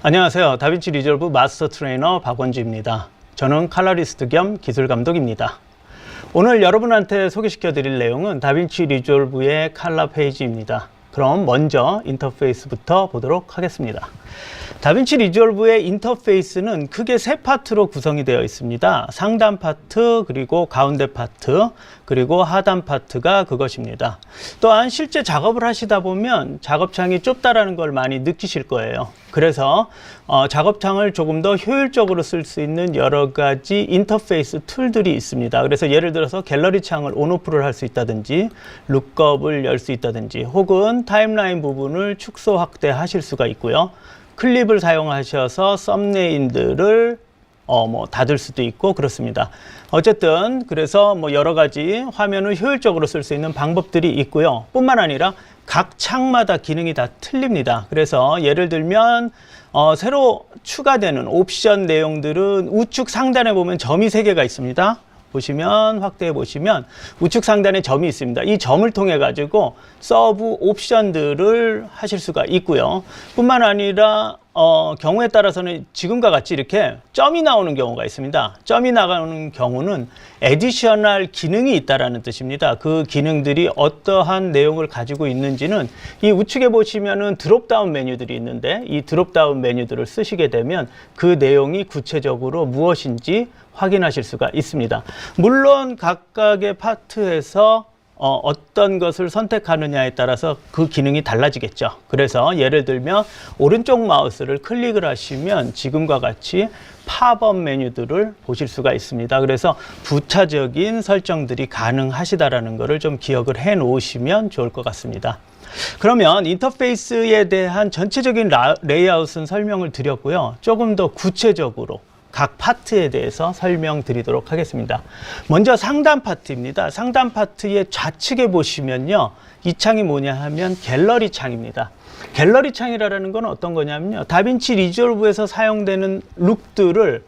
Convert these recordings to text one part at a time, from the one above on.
안녕하세요. 다빈치 리졸브 마스터 트레이너 박원주입니다. 저는 칼라리스트 겸 기술 감독입니다. 오늘 여러분한테 소개시켜 드릴 내용은 다빈치 리졸브의 칼라 페이지입니다. 그럼 먼저 인터페이스부터 보도록 하겠습니다. 다빈치 리졸브의 인터페이스는 크게 세 파트로 구성이 되어 있습니다. 상단 파트, 그리고 가운데 파트, 그리고 하단 파트가 그것입니다. 또한 실제 작업을 하시다 보면 작업창이 좁다라는 걸 많이 느끼실 거예요. 그래서 작업창을 조금 더 효율적으로 쓸 수 있는 여러 가지 인터페이스 툴들이 있습니다. 그래서 예를 들어서 갤러리 창을 온오프를 할 수 있다든지 룩업을 열 수 있다든지 혹은 타임라인 부분을 축소 확대하실 수가 있고요. 클립을 사용하셔서 썸네일들을 닫을 수도 있고 그렇습니다. 어쨌든 그래서 여러 가지 화면을 효율적으로 쓸 수 있는 방법들이 있고요. 뿐만 아니라 각 창마다 기능이 다 틀립니다. 그래서 예를 들면 새로 추가되는 옵션 내용들은 우측 상단에 보면 점이 3개가 있습니다. 보시면 확대해 보시면 우측 상단에 점이 있습니다. 이 점을 통해 가지고 서브 옵션들을 하실 수가 있고요. 뿐만 아니라 경우에 따라서는 지금과 같이 이렇게 점이 나오는 경우가 있습니다. 점이 나가는 경우는 에디셔널 기능이 있다라는 뜻입니다. 그 기능들이 어떠한 내용을 가지고 있는지는 이 우측에 보시면은 드롭다운 메뉴들이 있는데 이 드롭다운 메뉴들을 쓰시게 되면 그 내용이 구체적으로 무엇인지 확인하실 수가 있습니다. 물론 각각의 파트에서 어떤 것을 선택하느냐에 따라서 그 기능이 달라지겠죠. 그래서 예를 들면 오른쪽 마우스를 클릭을 하시면 지금과 같이 팝업 메뉴들을 보실 수가 있습니다. 그래서 부차적인 설정들이 가능하시다라는 것을 좀 기억을 해 놓으시면 좋을 것 같습니다. 그러면 인터페이스에 대한 전체적인 레이아웃은 설명을 드렸고요. 조금 더 구체적으로 각 파트에 대해서 설명드리도록 하겠습니다. 먼저 상단 파트입니다. 상단 파트의 좌측에 보시면요. 이 창이 뭐냐 하면 갤러리 창입니다. 갤러리 창이라는 건 어떤 거냐면요. 다빈치 리졸브에서 사용되는 룩들을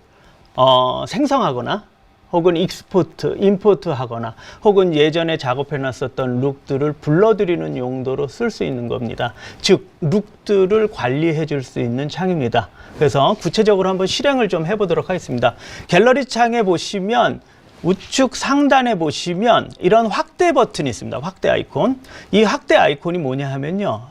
생성하거나 혹은 익스포트, 임포트 하거나 혹은 예전에 작업해 놨었던 룩들을 불러들이는 용도로 쓸 수 있는 겁니다. 즉, 룩들을 관리해 줄 수 있는 창입니다. 그래서 구체적으로 한번 실행을 좀 해보도록 하겠습니다. 갤러리 창에 보시면 우측 상단에 보시면 이런 확대 버튼이 있습니다. 확대 아이콘. 이 확대 아이콘이 뭐냐 하면요.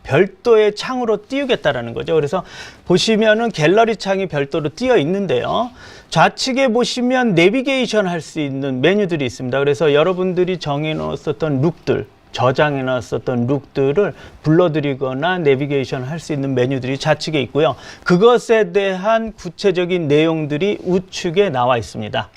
별도의 창으로 띄우겠다라는 거죠. 그래서 보시면은 갤러리 창이 별도로 띄어 있는데요. 좌측에 보시면 내비게이션 할 수 있는 메뉴들이 있습니다. 그래서 여러분들이 정해 놓았었던 룩들, 저장해 놨었던 룩들을 불러들이거나 내비게이션 할 수 있는 메뉴들이 좌측에 있고요. 그것에 대한 구체적인 내용들이 우측에 나와 있습니다.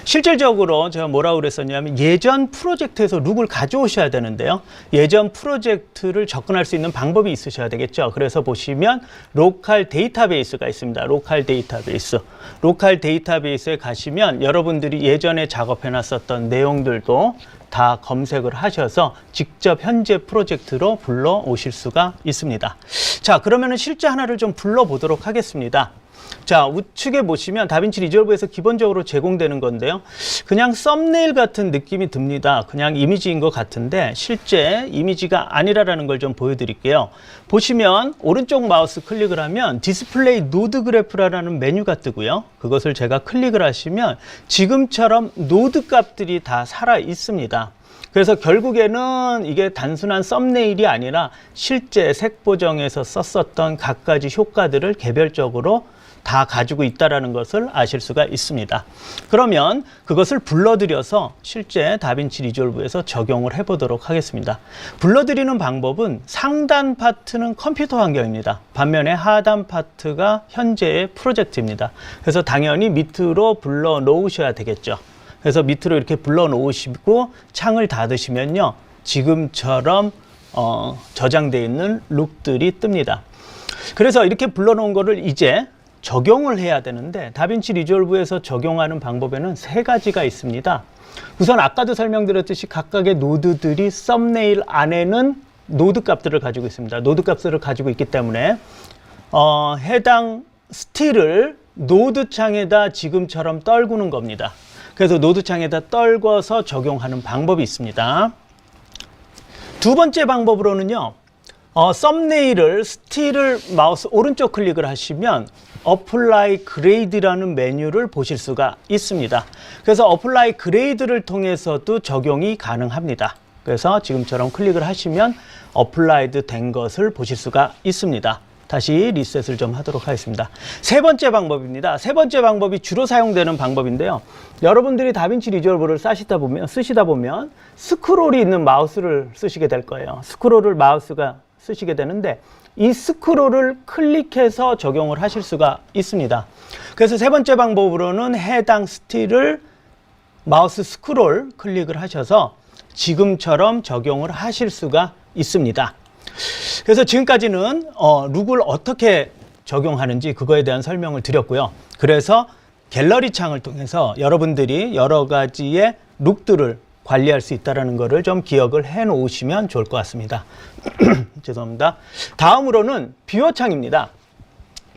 실질적으로 제가 뭐라고 그랬었냐면 예전 프로젝트에서 룩을 가져오셔야 되는데요. 예전 프로젝트를 접근할 수 있는 방법이 있으셔야 되겠죠. 그래서 보시면 로컬 데이터베이스가 있습니다. 로컬 데이터베이스. 로컬 데이터베이스에 가시면 여러분들이 예전에 작업해 놨었던 내용들도 다 검색을 하셔서 직접 현재 프로젝트로 불러 오실 수가 있습니다. 자, 그러면은 실제 하나를 좀 불러 보도록 하겠습니다. 자, 우측에 보시면 다빈치 리졸브에서 기본적으로 제공되는 건데요. 그냥 썸네일 같은 느낌이 듭니다. 그냥 이미지인 것 같은데 실제 이미지가 아니라는 걸 좀 보여드릴게요. 보시면 오른쪽 마우스 클릭을 하면 디스플레이 노드 그래프라는 메뉴가 뜨고요. 그것을 제가 클릭을 하시면 지금처럼 노드 값들이 다 살아 있습니다. 그래서 결국에는 이게 단순한 썸네일이 아니라 실제 색 보정에서 썼었던 각가지 효과들을 개별적으로 다 가지고 있다는 것을 아실 수가 있습니다. 그러면 그것을 불러들여서 실제 다빈치 리졸브에서 적용을 해보도록 하겠습니다. 불러들이는 방법은 상단 파트는 컴퓨터 환경입니다. 반면에 하단 파트가 현재의 프로젝트입니다. 그래서 당연히 밑으로 불러 놓으셔야 되겠죠. 그래서 밑으로 이렇게 불러 놓으시고 창을 닫으시면요. 지금처럼 저장되어 있는 룩들이 뜹니다. 그래서 이렇게 불러 놓은 거를 이제 적용을 해야 되는데 다빈치 리졸브에서 적용하는 방법에는 3가지가 있습니다. 우선 아까도 설명드렸듯이 각각의 노드들이 썸네일 안에는 노드 값들을 가지고 있습니다. 노드 값들을 가지고 있기 때문에 해당 스틸을 노드 창에다 지금처럼 떨구는 겁니다. 그래서 노드 창에다 떨궈서 적용하는 방법이 있습니다. 두 번째 방법으로는요. 썸네일을 스틸을 마우스 오른쪽 클릭을 하시면 어플라이 그레이드라는 메뉴를 보실 수가 있습니다. 그래서 어플라이 그레이드를 통해서도 적용이 가능합니다. 그래서 지금처럼 클릭을 하시면 어플라이드 된 것을 보실 수가 있습니다. 다시 리셋을 좀 하도록 하겠습니다. 세 번째 방법입니다. 세 번째 방법이 주로 사용되는 방법인데요. 여러분들이 다빈치 리졸브를 쓰시다 보면 스크롤이 있는 마우스를 쓰시게 될 거예요. 스크롤을 마우스가 쓰시게 되는데 이 스크롤을 클릭해서 적용을 하실 수가 있습니다. 그래서 세 번째 방법으로는 해당 스틸을 마우스 스크롤 클릭을 하셔서 지금처럼 적용을 하실 수가 있습니다. 그래서 지금까지는 룩을 어떻게 적용하는지 그거에 대한 설명을 드렸고요. 그래서 갤러리 창을 통해서 여러분들이 여러 가지의 룩들을 관리할 수 있다는 것을 좀 기억을 해 놓으시면 좋을 것 같습니다. 죄송합니다. 다음으로는 뷰어 창입니다.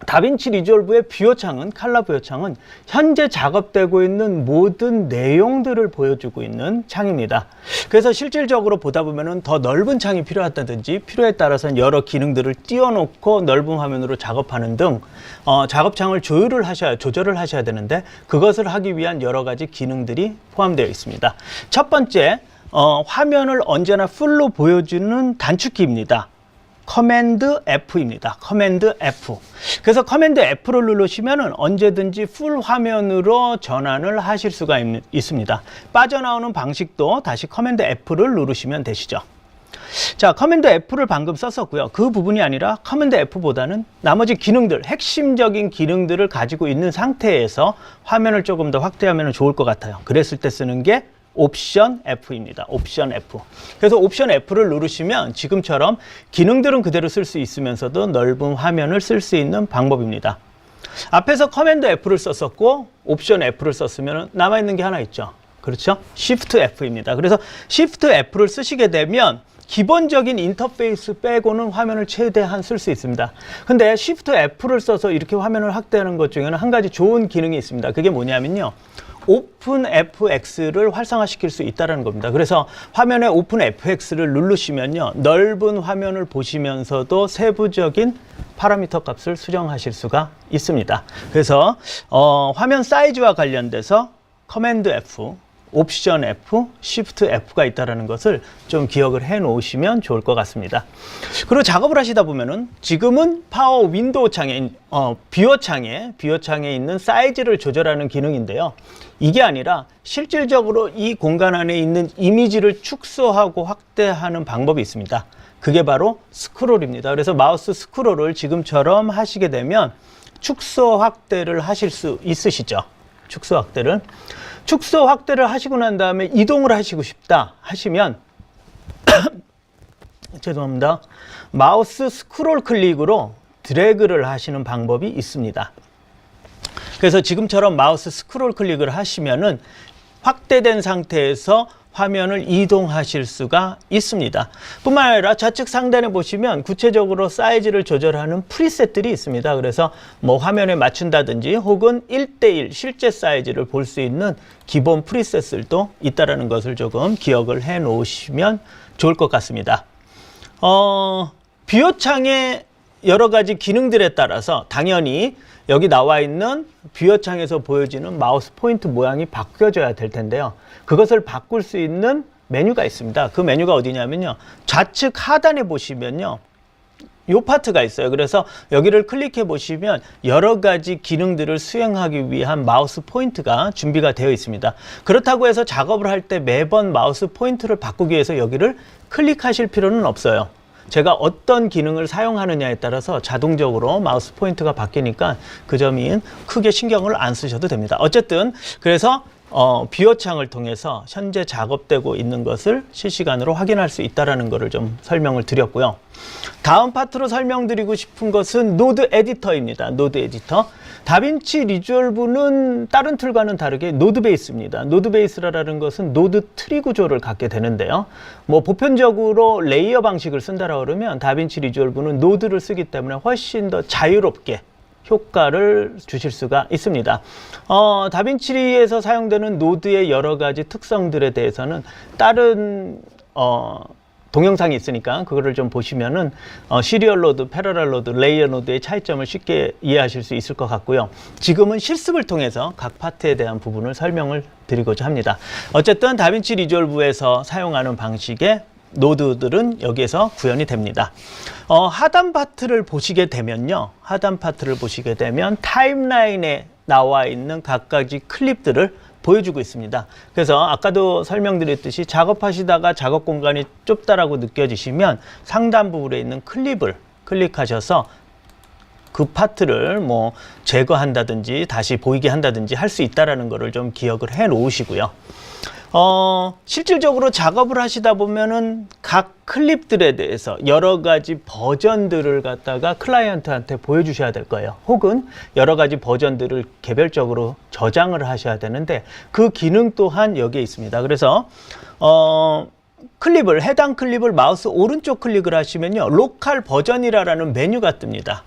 다빈치 리졸브의 뷰어 창은, 칼라 뷰어 창은 현재 작업되고 있는 모든 내용들을 보여주고 있는 창입니다. 그래서 실질적으로 보다 보면은 더 넓은 창이 필요하다든지 필요에 따라서는 여러 기능들을 띄워놓고 넓은 화면으로 작업하는 등 작업창을 조절을 하셔야 되는데 그것을 하기 위한 여러 가지 기능들이 포함되어 있습니다. 첫 번째, 화면을 언제나 풀로 보여주는 단축키입니다. 커맨드 F입니다. 커맨드 F. 그래서 커맨드 F를 누르시면 언제든지 풀 화면으로 전환을 하실 수가 있습니다. 빠져나오는 방식도 다시 커맨드 F를 누르시면 되시죠. 자, 커맨드 F를 방금 썼었고요. 그 부분이 아니라 커맨드 F보다는 나머지 기능들, 핵심적인 기능들을 가지고 있는 상태에서 화면을 조금 더 확대하면 좋을 것 같아요. 그랬을 때 쓰는 게 옵션 F입니다. 옵션 F. 그래서 옵션 F를 누르시면 지금처럼 기능들은 그대로 쓸 수 있으면서도 넓은 화면을 쓸 수 있는 방법입니다. 앞에서 커맨드 F를 썼었고 옵션 F를 썼으면 남아있는 게 하나 있죠. 그렇죠? Shift F입니다. 그래서 Shift F를 쓰시게 되면 기본적인 인터페이스 빼고는 화면을 최대한 쓸 수 있습니다. 근데 Shift F를 써서 이렇게 화면을 확대하는 것 중에는 한 가지 좋은 기능이 있습니다. 그게 뭐냐면요. 오픈 FX를 활성화시킬 수 있다는 겁니다. 그래서 화면에 오픈 FX를 누르시면요. 넓은 화면을 보시면서도 세부적인 파라미터 값을 수정하실 수가 있습니다. 그래서 화면 사이즈와 관련돼서 커맨드 F, 옵션 F, Shift F가 있다는 것을 좀 기억을 해 놓으시면 좋을 것 같습니다. 그리고 작업을 하시다 보면은 지금은 파워 윈도우 창에, 뷰어 창에 있는 사이즈를 조절하는 기능인데요. 이게 아니라 실질적으로 이 공간 안에 있는 이미지를 축소하고 확대하는 방법이 있습니다. 그게 바로 스크롤입니다. 그래서 마우스 스크롤을 지금처럼 하시게 되면 축소 확대를 하실 수 있으시죠. 축소 확대를 하시고 난 다음에 이동을 하시고 싶다 하시면 죄송합니다. 마우스 스크롤 클릭으로 드래그를 하시는 방법이 있습니다. 그래서 지금처럼 마우스 스크롤 클릭을 하시면은 확대된 상태에서 화면을 이동하실 수가 있습니다. 뿐만 아니라 좌측 상단에 보시면 구체적으로 사이즈를 조절하는 프리셋들이 있습니다. 그래서 뭐 화면에 맞춘다든지 혹은 1:1 실제 사이즈를 볼 수 있는 기본 프리셋들도 있다는 것을 조금 기억을 해 놓으시면 좋을 것 같습니다. 뷰어 창의 여러 가지 기능들에 따라서 당연히 여기 나와 있는 뷰어 창에서 보여지는 마우스 포인트 모양이 바뀌어져야 될 텐데요. 그것을 바꿀 수 있는 메뉴가 있습니다. 그 메뉴가 어디냐면요. 좌측 하단에 보시면요. 요 파트가 있어요. 그래서 여기를 클릭해 보시면 여러 가지 기능들을 수행하기 위한 마우스 포인트가 준비가 되어 있습니다. 그렇다고 해서 작업을 할 때 매번 마우스 포인트를 바꾸기 위해서 여기를 클릭하실 필요는 없어요. 제가 어떤 기능을 사용하느냐에 따라서 자동적으로 마우스 포인트가 바뀌니까 그 점이 크게 신경을 안 쓰셔도 됩니다. 어쨌든 그래서 뷰어 창을 통해서 현재 작업되고 있는 것을 실시간으로 확인할 수 있다는 것을 좀 설명을 드렸고요. 다음 파트로 설명드리고 싶은 것은 노드 에디터입니다. 노드 에디터. 다빈치 리졸브는 다른 툴과는 다르게 노드 베이스입니다. 노드 베이스라는 것은 노드 트리 구조를 갖게 되는데요. 뭐 보편적으로 레이어 방식을 쓴다라고 그러면 다빈치 리졸브는 노드를 쓰기 때문에 훨씬 더 자유롭게 효과를 주실 수가 있습니다. 다빈치에서 사용되는 노드의 여러 가지 특성들에 대해서는 다른 동영상이 있으니까 그거를 좀 보시면은 시리얼 노드, 패러럴 노드, 레이어 노드의 차이점을 쉽게 이해하실 수 있을 것 같고요. 지금은 실습을 통해서 각 파트에 대한 부분을 설명을 드리고자 합니다. 어쨌든 다빈치 리졸브에서 사용하는 방식의 노드들은 여기에서 구현이 됩니다. 하단 파트를 보시게 되면요. 하단 파트를 보시게 되면 타임라인에 나와 있는 각가지 클립들을 보여주고 있습니다. 그래서 아까도 설명드렸듯이 작업하시다가 작업 공간이 좁다라고 느껴지시면 상단 부분에 있는 클립을 클릭하셔서 그 파트를 뭐 제거한다든지 다시 보이게 한다든지 할 수 있다라는 거를 좀 기억을 해 놓으시고요. 실질적으로 작업을 하시다 보면은 각 클립들에 대해서 여러 가지 버전들을 갖다가 클라이언트한테 보여주셔야 될 거예요. 혹은 여러 가지 버전들을 개별적으로 저장을 하셔야 되는데 그 기능 또한 여기에 있습니다. 그래서 해당 클립을 마우스 오른쪽 클릭을 하시면요. 로컬 버전이라는 메뉴가 뜹니다.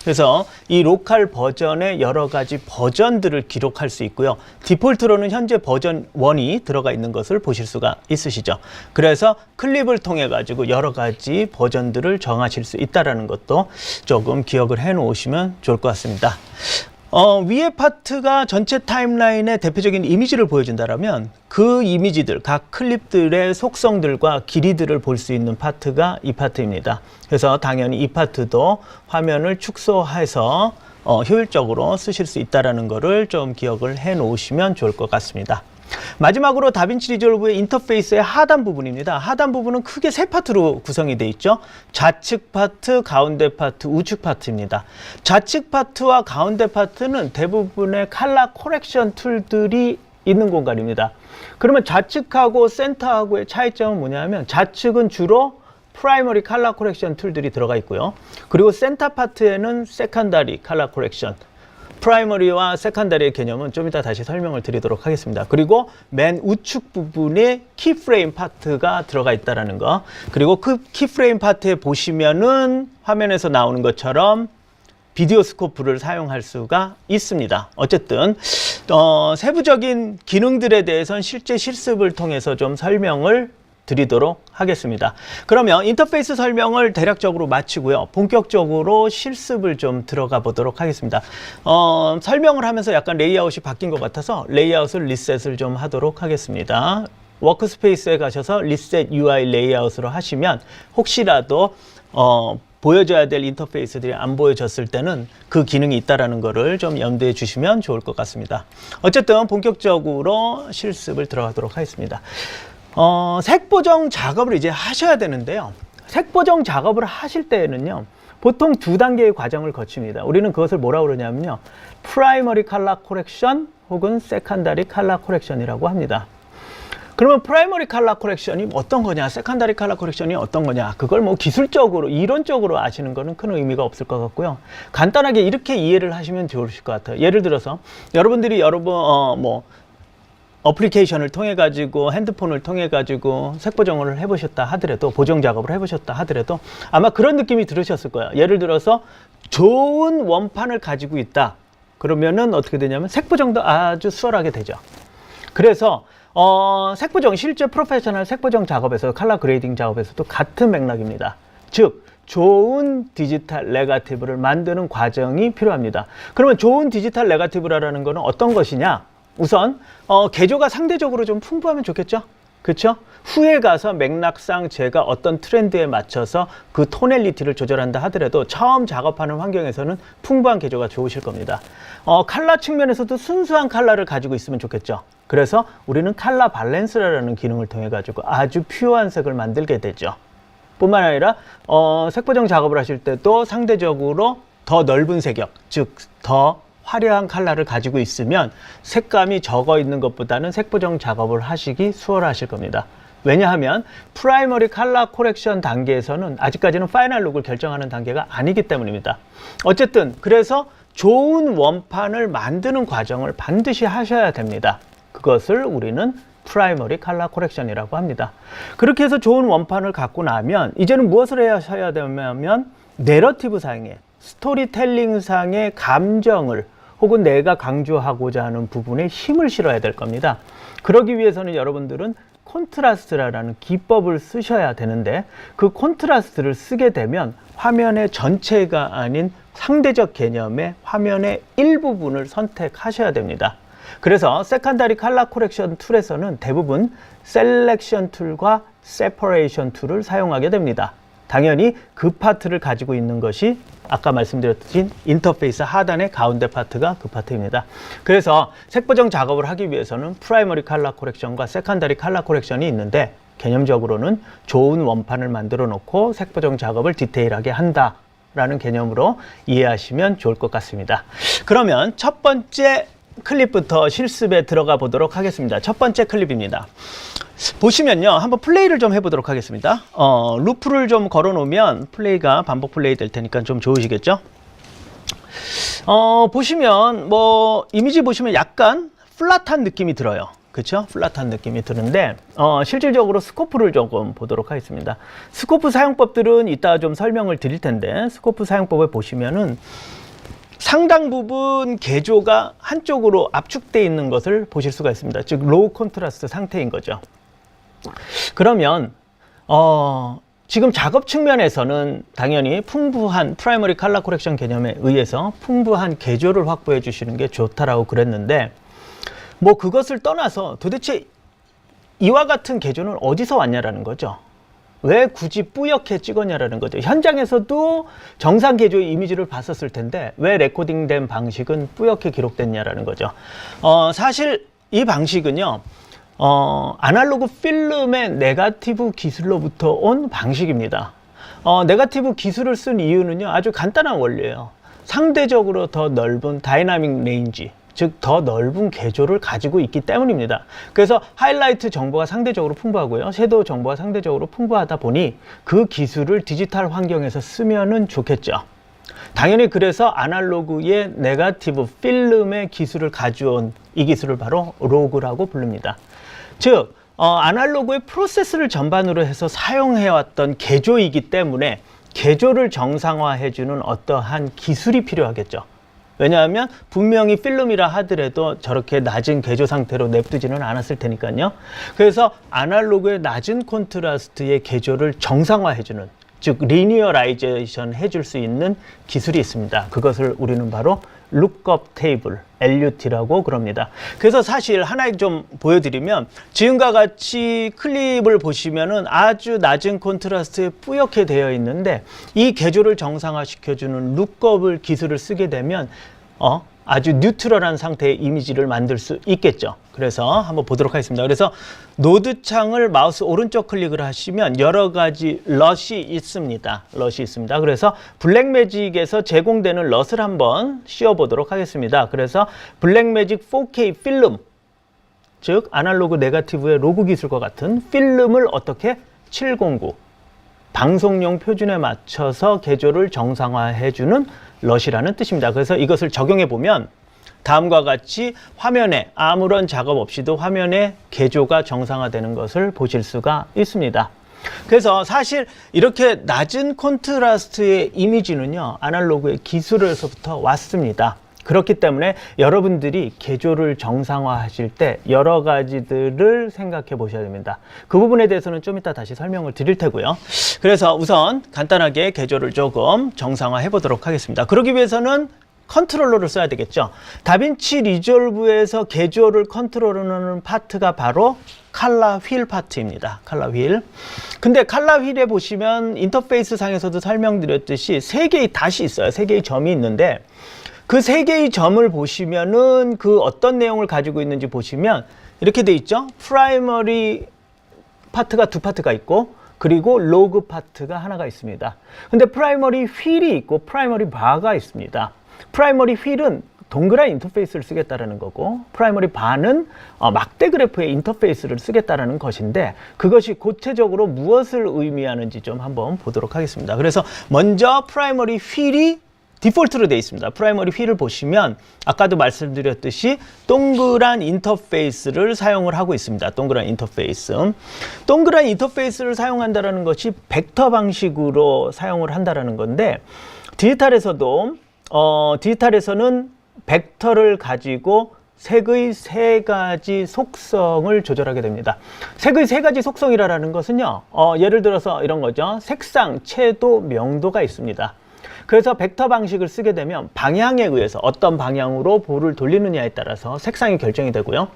그래서 이 로컬 버전의 여러 가지 버전들을 기록할 수 있고요. 디폴트로는 현재 버전 1이 들어가 있는 것을 보실 수가 있으시죠. 그래서 클립을 통해 가지고 여러 가지 버전들을 정하실 수 있다는 것도 조금 기억을 해 놓으시면 좋을 것 같습니다. 위에 파트가 전체 타임라인의 대표적인 이미지를 보여준다면 그 이미지들, 각 클립들의 속성들과 길이들을 볼 수 있는 파트가 이 파트입니다. 그래서 당연히 이 파트도 화면을 축소해서 효율적으로 쓰실 수 있다는 것을 좀 기억을 해 놓으시면 좋을 것 같습니다. 마지막으로 다빈치 리졸브의 인터페이스의 하단 부분입니다. 하단 부분은 크게 세 파트로 구성이 되어 있죠. 좌측 파트, 가운데 파트, 우측 파트입니다. 좌측 파트와 가운데 파트는 대부분의 컬러 코렉션 툴들이 있는 공간입니다. 그러면 좌측하고 센터하고의 차이점은 뭐냐면 좌측은 주로 프라이머리 컬러 코렉션 툴들이 들어가 있고요. 그리고 센터 파트에는 세컨다리 컬러 코렉션, 프라이머리와 세컨다리의 개념은 좀 이따 다시 설명을 드리도록 하겠습니다. 그리고 맨 우측 부분에 키프레임 파트가 들어가 있다는 거. 그리고 그 키프레임 파트에 보시면은 화면에서 나오는 것처럼 비디오 스코프를 사용할 수가 있습니다. 어쨌든 세부적인 기능들에 대해서는 실제 실습을 통해서 좀 설명을 드리도록 하겠습니다. 그러면 인터페이스 설명을 대략적으로 마치고요. 본격적으로 실습을 좀 들어가 보도록 하겠습니다. 설명을 하면서 약간 레이아웃이 바뀐 것 같아서 레이아웃을 리셋을 좀 하도록 하겠습니다. 워크스페이스에 가셔서 리셋 UI 레이아웃으로 하시면 혹시라도 보여줘야 될 인터페이스들이 안 보여졌을 때는 그 기능이 있다는 것을 좀 염두에 주시면 좋을 것 같습니다. 어쨌든 본격적으로 실습을 들어가도록 하겠습니다. 색 보정 작업을 이제 하셔야 되는데요. 색 보정 작업을 하실 때에는요, 보통 두 단계의 과정을 거칩니다. 우리는 그것을 뭐라고 그러냐면요, 프라이머리 컬러 코렉션 혹은 세컨다리 컬러 코렉션이라고 합니다. 그러면 프라이머리 컬러 코렉션이 어떤 거냐, 세컨다리 컬러 코렉션이 어떤 거냐, 그걸 뭐 기술적으로, 이론적으로 아시는 거는 큰 의미가 없을 것 같고요. 간단하게 이렇게 이해를 하시면 좋으실 것 같아요. 예를 들어서 여러분들이 어플리케이션을 통해 가지고 핸드폰을 통해 가지고 색 보정을 해보셨다 하더라도, 보정 작업을 해보셨다 하더라도 아마 그런 느낌이 들으셨을 거예요. 예를 들어서 좋은 원판을 가지고 있다 그러면은 어떻게 되냐면 색 보정도 아주 수월하게 되죠. 그래서 색 보정, 실제 프로페셔널 색 보정 작업에서, 컬러 그레이딩 작업에서도 같은 맥락입니다. 즉 좋은 디지털 네거티브를 만드는 과정이 필요합니다. 그러면 좋은 디지털 네거티브라는 것은 어떤 것이냐? 우선 개조가 상대적으로 좀 풍부하면 좋겠죠? 그렇죠? 후에 가서 맥락상 제가 어떤 트렌드에 맞춰서 그 토넬리티를 조절한다 하더라도 처음 작업하는 환경에서는 풍부한 개조가 좋으실 겁니다. 컬러 측면에서도 순수한 컬러를 가지고 있으면 좋겠죠? 그래서 우리는 컬러 밸런스라는 기능을 통해 가지고 아주 퓨어한 색을 만들게 되죠. 뿐만 아니라 색 보정 작업을 하실 때도 상대적으로 더 넓은 색역, 즉 더 화려한 컬러를 가지고 있으면 색감이 적어 있는 것보다는 색 보정 작업을 하시기 수월하실 겁니다. 왜냐하면 프라이머리 컬러 코렉션 단계에서는 아직까지는 파이널 룩을 결정하는 단계가 아니기 때문입니다. 어쨌든 그래서 좋은 원판을 만드는 과정을 반드시 하셔야 됩니다. 그것을 우리는 프라이머리 컬러 코렉션이라고 합니다. 그렇게 해서 좋은 원판을 갖고 나면 이제는 무엇을 하셔야 되냐면 내러티브 상의, 스토리텔링 상의 감정을 혹은 내가 강조하고자 하는 부분에 힘을 실어야 될 겁니다. 그러기 위해서는 여러분들은 콘트라스트라는 기법을 쓰셔야 되는데 그 콘트라스트를 쓰게 되면 화면의 전체가 아닌 상대적 개념의 화면의 일부분을 선택하셔야 됩니다. 그래서 세컨더리 컬러 코렉션 툴에서는 대부분 셀렉션 툴과 세퍼레이션 툴을 사용하게 됩니다. 당연히 그 파트를 가지고 있는 것이 아까 말씀드렸듯이 인터페이스 하단의 가운데 파트가 그 파트입니다. 그래서 색보정 작업을 하기 위해서는 프라이머리 컬러 코렉션과 세컨더리 컬러 코렉션이 있는데 개념적으로는 좋은 원판을 만들어 놓고 색보정 작업을 디테일하게 한다라는 개념으로 이해하시면 좋을 것 같습니다. 그러면 첫 번째 클립부터 실습에 들어가 보도록 하겠습니다. 첫 번째 클립입니다. 보시면요, 한번 플레이를 좀 해보도록 하겠습니다. 루프를 좀 걸어 놓으면 플레이가 반복 플레이 될 테니까 좀 좋으시겠죠? 보시면 이미지 보시면 약간 플랫한 느낌이 들어요. 그렇죠? 플랫한 느낌이 드는데 실질적으로 스코프를 조금 보도록 하겠습니다. 스코프 사용법들은 이따 좀 설명을 드릴 텐데 스코프 사용법을 보시면은 상당 부분 개조가 한쪽으로 압축되어 있는 것을 보실 수가 있습니다. 즉 로우 콘트라스트 상태인 거죠. 그러면 지금 작업 측면에서는 당연히 풍부한 프라이머리 컬러 코렉션 개념에 의해서 풍부한 개조를 확보해 주시는 게 좋다라고 그랬는데 그것을 떠나서 도대체 이와 같은 개조는 어디서 왔냐라는 거죠. 왜 굳이 뿌옇게 찍었냐라는 거죠. 현장에서도 정상 개조의 이미지를 봤었을 텐데 왜 레코딩된 방식은 뿌옇게 기록됐냐라는 거죠. 사실 이 방식은요, 아날로그 필름의 네거티브 기술로부터 온 방식입니다. 네거티브 기술을 쓴 이유는요, 아주 간단한 원리예요. 상대적으로 더 넓은 다이나믹 레인지, 즉 더 넓은 개조를 가지고 있기 때문입니다. 그래서 하이라이트 정보가 상대적으로 풍부하고요, 섀도우 정보가 상대적으로 풍부하다 보니 그 기술을 디지털 환경에서 쓰면은 좋겠죠. 당연히 그래서 아날로그의 네거티브 필름의 기술을 가져온 이 기술을 바로 로그라고 부릅니다. 즉 아날로그의 프로세스를 전반으로 해서 사용해왔던 개조이기 때문에 개조를 정상화해주는 어떠한 기술이 필요하겠죠. 왜냐하면 분명히 필름이라 하더라도 저렇게 낮은 개조 상태로 냅두지는 않았을 테니까요. 그래서 아날로그의 낮은 콘트라스트의 개조를 정상화해주는, 즉 리니어라이제이션 해줄 수 있는 기술이 있습니다. 그것을 우리는 바로 룩업 테이블, LUT라고 그럽니다. 그래서 사실 하나 좀 보여드리면 지금과 같이 클립을 보시면은 아주 낮은 콘트라스트에 뿌옇게 되어 있는데 이 개조를 정상화시켜주는 룩업을 기술을 쓰게 되면 아주 뉴트럴한 상태의 이미지를 만들 수 있겠죠. 그래서 한번 보도록 하겠습니다. 그래서 노드 창을 마우스 오른쪽 클릭을 하시면 여러 가지 럿이 있습니다. 럿이 있습니다. 그래서 블랙매직에서 제공되는 럿을 한번 씌워보도록 하겠습니다. 그래서 블랙매직 4K 필름, 즉 아날로그 네거티브의 로그 기술과 같은 필름을 어떻게 709 방송용 표준에 맞춰서 개조를 정상화해주는 럿이라는 뜻입니다. 그래서 이것을 적용해 보면 다음과 같이 화면에 아무런 작업 없이도 화면의 개조가 정상화되는 것을 보실 수가 있습니다. 그래서 사실 이렇게 낮은 콘트라스트의 이미지는요, 아날로그의 기술에서부터 왔습니다. 그렇기 때문에 여러분들이 개조를 정상화하실 때 여러 가지들을 생각해 보셔야 됩니다. 그 부분에 대해서는 좀 이따 다시 설명을 드릴 테고요. 그래서 우선 간단하게 개조를 조금 정상화해 보도록 하겠습니다. 그러기 위해서는 컨트롤러를 써야 되겠죠. 다빈치 리졸브에서 개조를 컨트롤하는 파트가 바로 컬러 휠 파트입니다. 컬러 휠. 근데 컬러 휠에 보시면 인터페이스 상에서도 설명드렸듯이 3개의 닷이 있어요. 3개의 점이 있는데 그 3개의 점을 보시면은 그 어떤 내용을 가지고 있는지 보시면 이렇게 돼 있죠. 프라이머리 파트가 2파트가 있고 그리고 로그 파트가 하나가 있습니다. 근데 프라이머리 휠이 있고 프라이머리 바가 있습니다. 프라이머리 휠은 동그란 인터페이스를 쓰겠다라는 거고 프라이머리 바는 막대 그래프의 인터페이스를 쓰겠다라는 것인데 그것이 구체적으로 무엇을 의미하는지 좀 한번 보도록 하겠습니다. 그래서 먼저 프라이머리 휠이 디폴트로 되어 있습니다. 프라이머리 휠을 보시면 아까도 말씀드렸듯이 동그란 인터페이스를 사용을 하고 있습니다. 동그란 인터페이스. 동그란 인터페이스를 사용한다는 것이 벡터 방식으로 사용을 한다는 건데 디지털에서는 벡터를 가지고 색의 세 가지 속성을 조절하게 됩니다. 색의 세 가지 속성이라는 것은요, 예를 들어서 이런 거죠. 색상, 채도, 명도가 있습니다. 그래서 벡터 방식을 쓰게 되면 방향에 의해서 어떤 방향으로 볼을 돌리느냐에 따라서 색상이 결정이 되고요.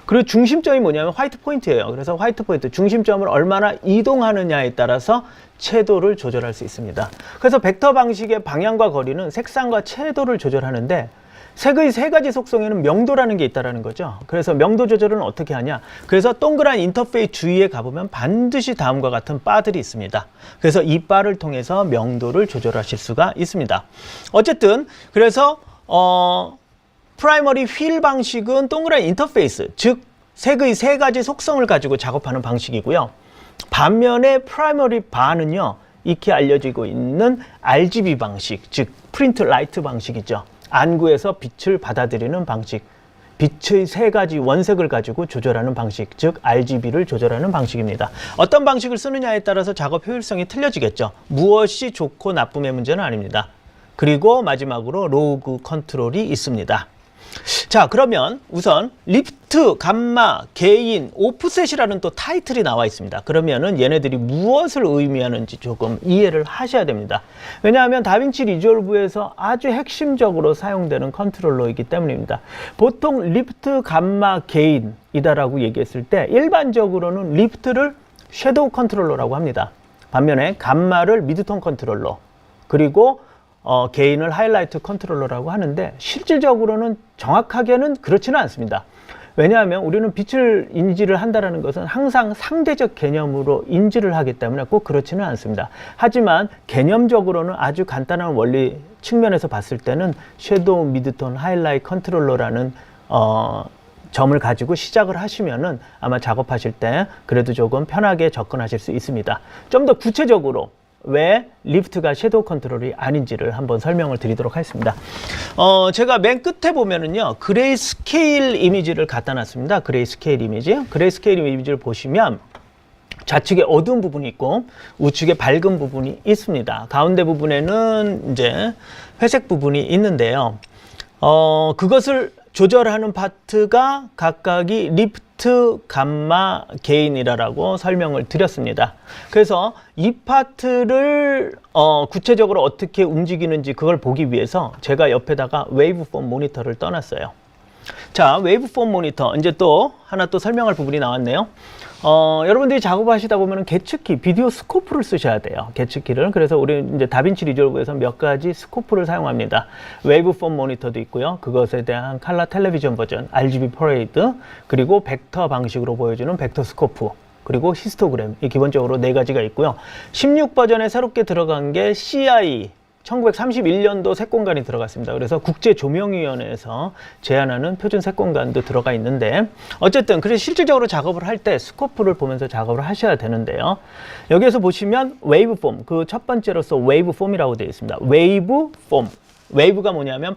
그리고 중심점이 뭐냐면 화이트 포인트예요. 그래서 화이트 포인트, 중심점을 얼마나 이동하느냐에 따라서 채도를 조절할 수 있습니다. 그래서 벡터 방식의 방향과 거리는 색상과 채도를 조절하는데 색의 세 가지 속성에는 명도라는 게 있다는 거죠. 그래서 명도 조절은 어떻게 하냐? 그래서 동그란 인터페이스 주위에 가보면 반드시 다음과 같은 바들이 있습니다. 그래서 이 바를 통해서 명도를 조절하실 수가 있습니다. 어쨌든 그래서 프라이머리 휠 방식은 동그란 인터페이스, 즉 색의 세 가지 속성을 가지고 작업하는 방식이고요. 반면에 프라이머리 바는요, 익히 알려지고 있는 RGB 방식, 즉 프린트 라이트 방식이죠. 안구에서 빛을 받아들이는 방식, 빛의 세 가지 원색을 가지고 조절하는 방식, 즉 RGB를 조절하는 방식입니다. 어떤 방식을 쓰느냐에 따라서 작업 효율성이 틀려지겠죠. 무엇이 좋고 나쁨의 문제는 아닙니다. 그리고 마지막으로 로그 컨트롤이 있습니다. 자, 그러면 우선 리프트, 감마, 게인, 오프셋이라는 또 타이틀이 나와 있습니다. 그러면은 얘네들이 무엇을 의미하는지 조금 이해를 하셔야 됩니다. 왜냐하면 다빈치 리졸브에서 아주 핵심적으로 사용되는 컨트롤러이기 때문입니다. 보통 리프트, 감마, 게인이다라고 얘기했을 때 일반적으로는 리프트를 섀도우 컨트롤러라고 합니다. 반면에 감마를 미드톤 컨트롤러, 그리고 게인을 하이라이트 컨트롤러라고 하는데 실질적으로는 정확하게는 그렇지는 않습니다. 왜냐하면 우리는 빛을 인지를 한다는 것은 항상 상대적 개념으로 인지를 하기 때문에 꼭 그렇지는 않습니다. 하지만 개념적으로는 아주 간단한 원리 측면에서 봤을 때는 섀도우, 미드톤, 하이라이트 컨트롤러라는 점을 가지고 시작을 하시면은 아마 작업하실 때 그래도 조금 편하게 접근하실 수 있습니다. 좀 더 구체적으로 왜 리프트가 섀도우 컨트롤이 아닌지를 한번 설명을 드리도록 하겠습니다. 제가 맨 끝에 보면은요, 그레이 스케일 이미지를 갖다 놨습니다. 그레이 스케일 이미지. 그레이 스케일 이미지를 보시면 좌측에 어두운 부분이 있고 우측에 밝은 부분이 있습니다. 가운데 부분에는 이제 회색 부분이 있는데요. 그것을 조절하는 파트가 각각이 리프트, 감마, 게인이라고 설명을 드렸습니다. 그래서 이 파트를 구체적으로 어떻게 움직이는지 그걸 보기 위해서 제가 옆에다가 웨이브폼 모니터를 떠났어요. 자, 웨이브폼 모니터, 이제 또 하나 또 설명할 부분이 나왔네요. 여러분들이 작업하시다 보면 계측키, 비디오 스코프를 쓰셔야 돼요. 계측키를. 그래서 우리 이제 다빈치 리졸브에서 몇 가지 스코프를 사용합니다. 웨이브폼 모니터도 있고요. 그것에 대한 컬러 텔레비전 버전, RGB 퍼레이드, 그리고 벡터 방식으로 보여주는 벡터 스코프, 그리고 히스토그램. 이 기본적으로 네 가지가 있고요. 16 버전에 새롭게 들어간 게 CI, 1931년도 색공간이 들어갔습니다. 그래서 국제조명위원회에서 제안하는 표준 색공간도 들어가 있는데, 어쨌든 그래서 실질적으로 작업을 할 때 스코프를 보면서 작업을 하셔야 되는데요. 여기에서 보시면 웨이브폼, 그 첫 번째로서 웨이브폼이라고 되어 있습니다. 웨이브폼, 웨이브가 뭐냐면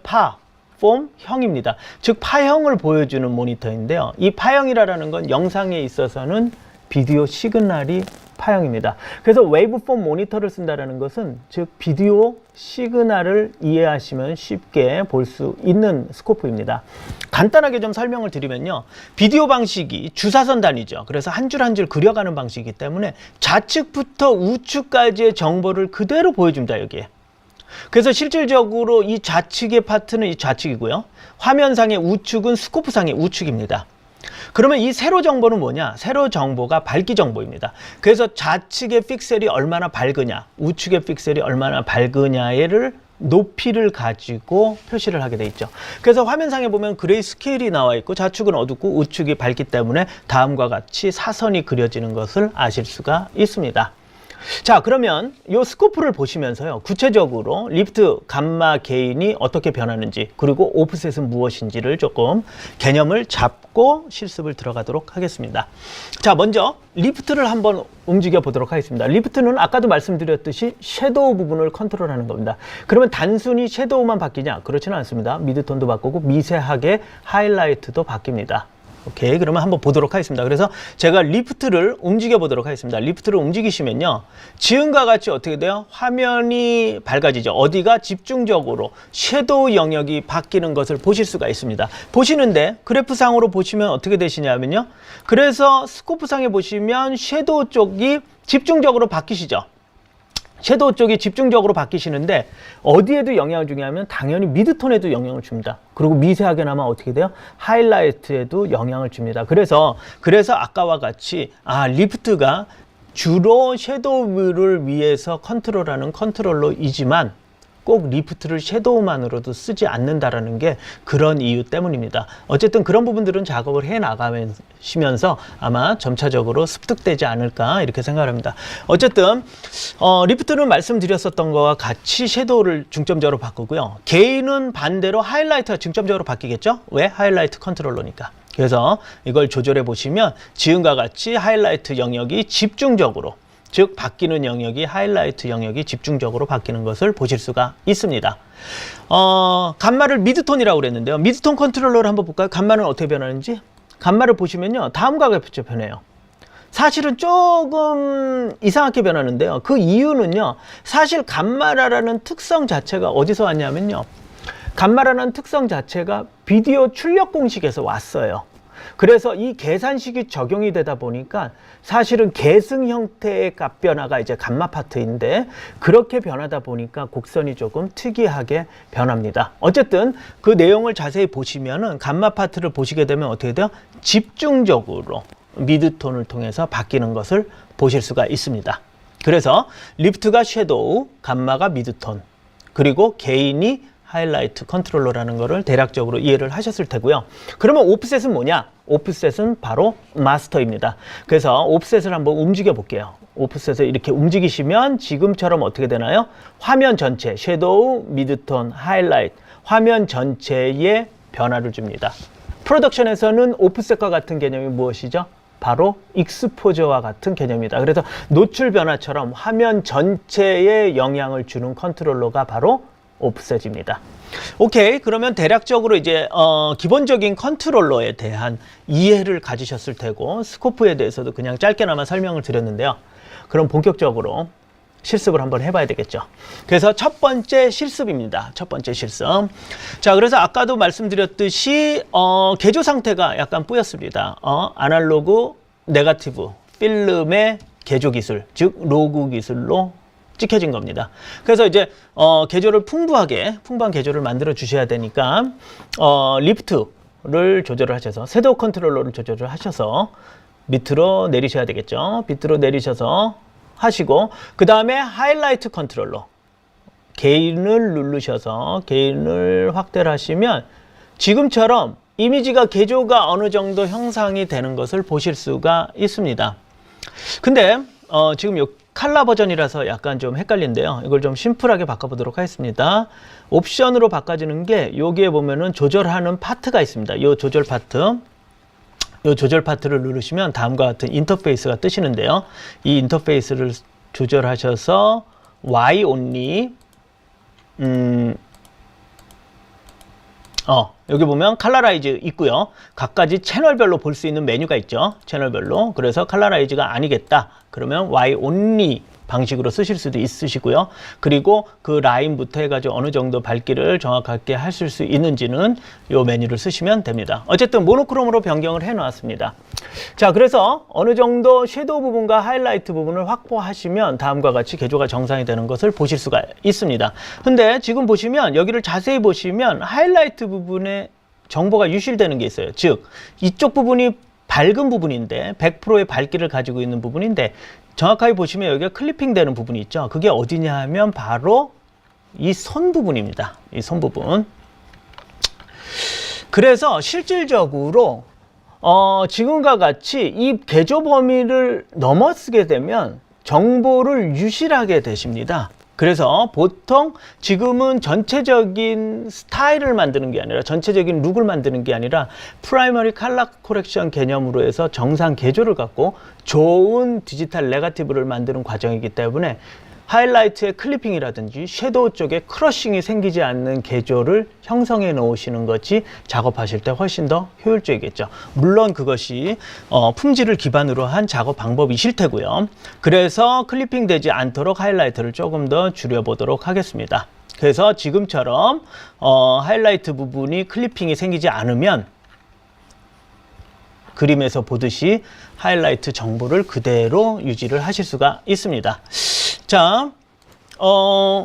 폼, 형입니다. 즉 파형을 보여주는 모니터인데요. 이 파형이라는 건 영상에 있어서는 비디오 시그널이 파형입니다. 그래서 웨이브폼 모니터를 쓴다는 것은 즉 비디오 시그널을 이해하시면 쉽게 볼 수 있는 스코프입니다. 간단하게 좀 설명을 드리면요. 비디오 방식이 주사선 단위죠. 그래서 한 줄 한 줄 그려가는 방식이기 때문에 좌측부터 우측까지의 정보를 그대로 보여줍니다. 여기에. 그래서 실질적으로 이 좌측의 파트는 이 좌측이고요. 화면상의 우측은 스코프상의 우측입니다. 그러면 이 세로 정보는 뭐냐? 세로 정보가 밝기 정보입니다. 그래서 좌측의 픽셀이 얼마나 밝으냐, 우측의 픽셀이 얼마나 밝으냐를 높이를 가지고 표시를 하게 돼 있죠. 그래서 화면상에 보면 그레이 스케일이 나와 있고 좌측은 어둡고 우측이 밝기 때문에 다음과 같이 사선이 그려지는 것을 아실 수가 있습니다. 자, 그러면 이 스코프를 보시면서요, 구체적으로 리프트, 감마, 게인이 어떻게 변하는지, 그리고 오프셋은 무엇인지를 조금 개념을 잡고 실습을 들어가도록 하겠습니다. 자, 먼저 리프트를 한번 움직여 보도록 하겠습니다. 리프트는 아까도 말씀드렸듯이 섀도우 부분을 컨트롤하는 겁니다. 그러면 단순히 섀도우만 바뀌냐? 그렇지는 않습니다. 미드톤도 바꾸고 미세하게 하이라이트도 바뀝니다. 오케이, 그러면 한번 보도록 하겠습니다. 그래서 제가 리프트를 움직여 보도록 하겠습니다. 리프트를 움직이시면요, 지금과 같이 어떻게 돼요? 화면이 밝아지죠. 어디가 집중적으로 섀도우 영역이 바뀌는 것을 보실 수가 있습니다. 보시는데 그래프상으로 보시면 어떻게 되시냐면요, 그래서 스코프상에 보시면 섀도우 쪽이 집중적으로 바뀌시죠. 섀도우 쪽이 집중적으로 바뀌시는데 어디에도 영향을 주냐면 당연히 미드톤에도 영향을 줍니다. 그리고 미세하게나마 어떻게 돼요? 하이라이트에도 영향을 줍니다. 그래서 아까와 같이 리프트가 주로 섀도우를 위해서 컨트롤하는 컨트롤러이지만 꼭 리프트를 섀도우만으로도 쓰지 않는다라는 게 그런 이유 때문입니다. 어쨌든 그런 부분들은 작업을 해 나가시면서 아마 점차적으로 습득되지 않을까 이렇게 생각합니다. 어쨌든 리프트는 말씀드렸었던 것과 같이 섀도우를 중점적으로 바꾸고요. 게인은 반대로 하이라이트가 중점적으로 바뀌겠죠? 왜? 하이라이트 컨트롤러니까. 그래서 이걸 조절해 보시면 지금과 같이 하이라이트 영역이 집중적으로, 즉 바뀌는 영역이 하이라이트 영역이 집중적으로 바뀌는 것을 보실 수가 있습니다. 감마를 미드톤이라고 그랬는데요. 미드톤 컨트롤러를 한번 볼까요? 감마는 어떻게 변하는지? 감마를 보시면요, 다음과 같이 변해요. 사실은 조금 이상하게 변하는데요. 그 이유는요, 사실 감마라는 특성 자체가 어디서 왔냐면요, 감마라는 특성 자체가 비디오 출력 공식에서 왔어요. 그래서 이 계산식이 적용이 되다 보니까 사실은 계승 형태의 값 변화가 이제 감마 파트인데, 그렇게 변하다 보니까 곡선이 조금 특이하게 변합니다. 어쨌든 그 내용을 자세히 보시면은 감마 파트를 보시게 되면 어떻게 돼요? 집중적으로 미드톤을 통해서 바뀌는 것을 보실 수가 있습니다. 그래서 리프트가 섀도우, 감마가 미드톤, 그리고 게인이 하이라이트 컨트롤러라는 거를 대략적으로 이해를 하셨을 테고요. 그러면 오프셋은 뭐냐? 오프셋은 바로 마스터입니다. 그래서 오프셋을 한번 움직여 볼게요. 오프셋을 이렇게 움직이시면 지금처럼 어떻게 되나요? 화면 전체, 섀도우, 미드톤, 하이라이트, 화면 전체에 변화를 줍니다. 프로덕션에서는 오프셋과 같은 개념이 무엇이죠? 바로 익스포저와 같은 개념이다. 그래서 노출 변화처럼 화면 전체에 영향을 주는 컨트롤러가 바로 오프셋입니다. 오케이, 그러면 대략적으로 이제 기본적인 컨트롤러에 대한 이해를 가지셨을 테고, 스코프에 대해서도 그냥 짧게나마 설명을 드렸는데요. 그럼 본격적으로 실습을 한번 해봐야 되겠죠. 그래서 첫 번째 실습입니다. 첫 번째 실습. 자, 그래서 아까도 말씀드렸듯이 개조 상태가 약간 뿌였습니다. 아날로그, 네거티브, 필름의 개조 기술, 즉 로그 기술로 찍혀진 겁니다. 그래서 이제 개조를 풍부한 개조를 만들어 주셔야 되니까 리프트를 조절을 하셔서, 섀도우 컨트롤러를 조절을 하셔서 밑으로 내리셔야 되겠죠. 밑으로 내리셔서 하시고, 그 다음에 하이라이트 컨트롤러 게인을 누르셔서 게인을 확대를 하시면 지금처럼 이미지가 개조가 어느 정도 형상이 되는 것을 보실 수가 있습니다. 근데 지금 요 칼라 버전이라서 약간 좀 헷갈린데요. 이걸 좀 심플하게 바꿔보도록 하겠습니다. 옵션으로 바꿔주는 게, 여기에 보면은 조절하는 파트가 있습니다. 요 조절 파트. 요 조절 파트를 누르시면 다음과 같은 인터페이스가 뜨시는데요. 이 인터페이스를 조절하셔서 Y only, 여기 보면 칼라라이즈 있고요. 각가지 채널별로 볼 수 있는 메뉴가 있죠. 채널별로. 그래서 칼라라이즈가 아니겠다, 그러면 Y only 방식으로 쓰실 수도 있으시고요. 그리고 그 라인부터 해가지고 어느 정도 밝기를 정확하게 하실 수 있는지는 이 메뉴를 쓰시면 됩니다. 어쨌든 모노크롬으로 변경을 해 놨습니다. 자, 그래서 어느 정도 섀도우 부분과 하이라이트 부분을 확보하시면 다음과 같이 개조가 정상이 되는 것을 보실 수가 있습니다. 근데 지금 보시면, 여기를 자세히 보시면 하이라이트 부분에 정보가 유실되는 게 있어요. 즉 이쪽 부분이 밝은 부분인데, 100%의 밝기를 가지고 있는 부분인데, 정확하게 보시면 여기가 클리핑 되는 부분이 있죠. 그게 어디냐 하면 바로 이 손 부분입니다. 이 손 부분. 그래서 실질적으로 지금과 같이 이 개조 범위를 넘어서게 되면 정보를 유실하게 되십니다. 그래서 보통 지금은 전체적인 스타일을 만드는 게 아니라, 전체적인 룩을 만드는 게 아니라 프라이머리 컬러 코렉션 개념으로 해서 정상 개조를 갖고 좋은 디지털 네거티브를 만드는 과정이기 때문에 하이라이트의 클리핑이라든지 섀도우 쪽에 크러싱이 생기지 않는 개조를 형성해 놓으시는 것이 작업하실 때 훨씬 더 효율적이겠죠. 물론 그것이 품질을 기반으로 한 작업 방법이실 테고요. 그래서 클리핑 되지 않도록 하이라이트를 조금 더 줄여보도록 하겠습니다. 그래서 지금처럼 하이라이트 부분이 클리핑이 생기지 않으면 그림에서 보듯이 하이라이트 정보를 그대로 유지를 하실 수가 있습니다. 자,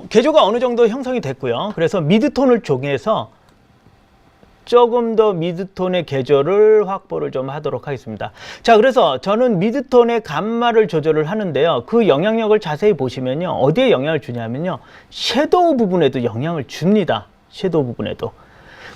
개조가 어느 정도 형성이 됐고요. 그래서 미드톤을 정해서 조금 더 미드톤의 개조를 확보를 좀 하도록 하겠습니다. 자, 그래서 저는 미드톤의 감마를 조절을 하는데요. 그 영향력을 자세히 보시면요. 어디에 영향을 주냐면요. 섀도우 부분에도 영향을 줍니다. 섀도우 부분에도.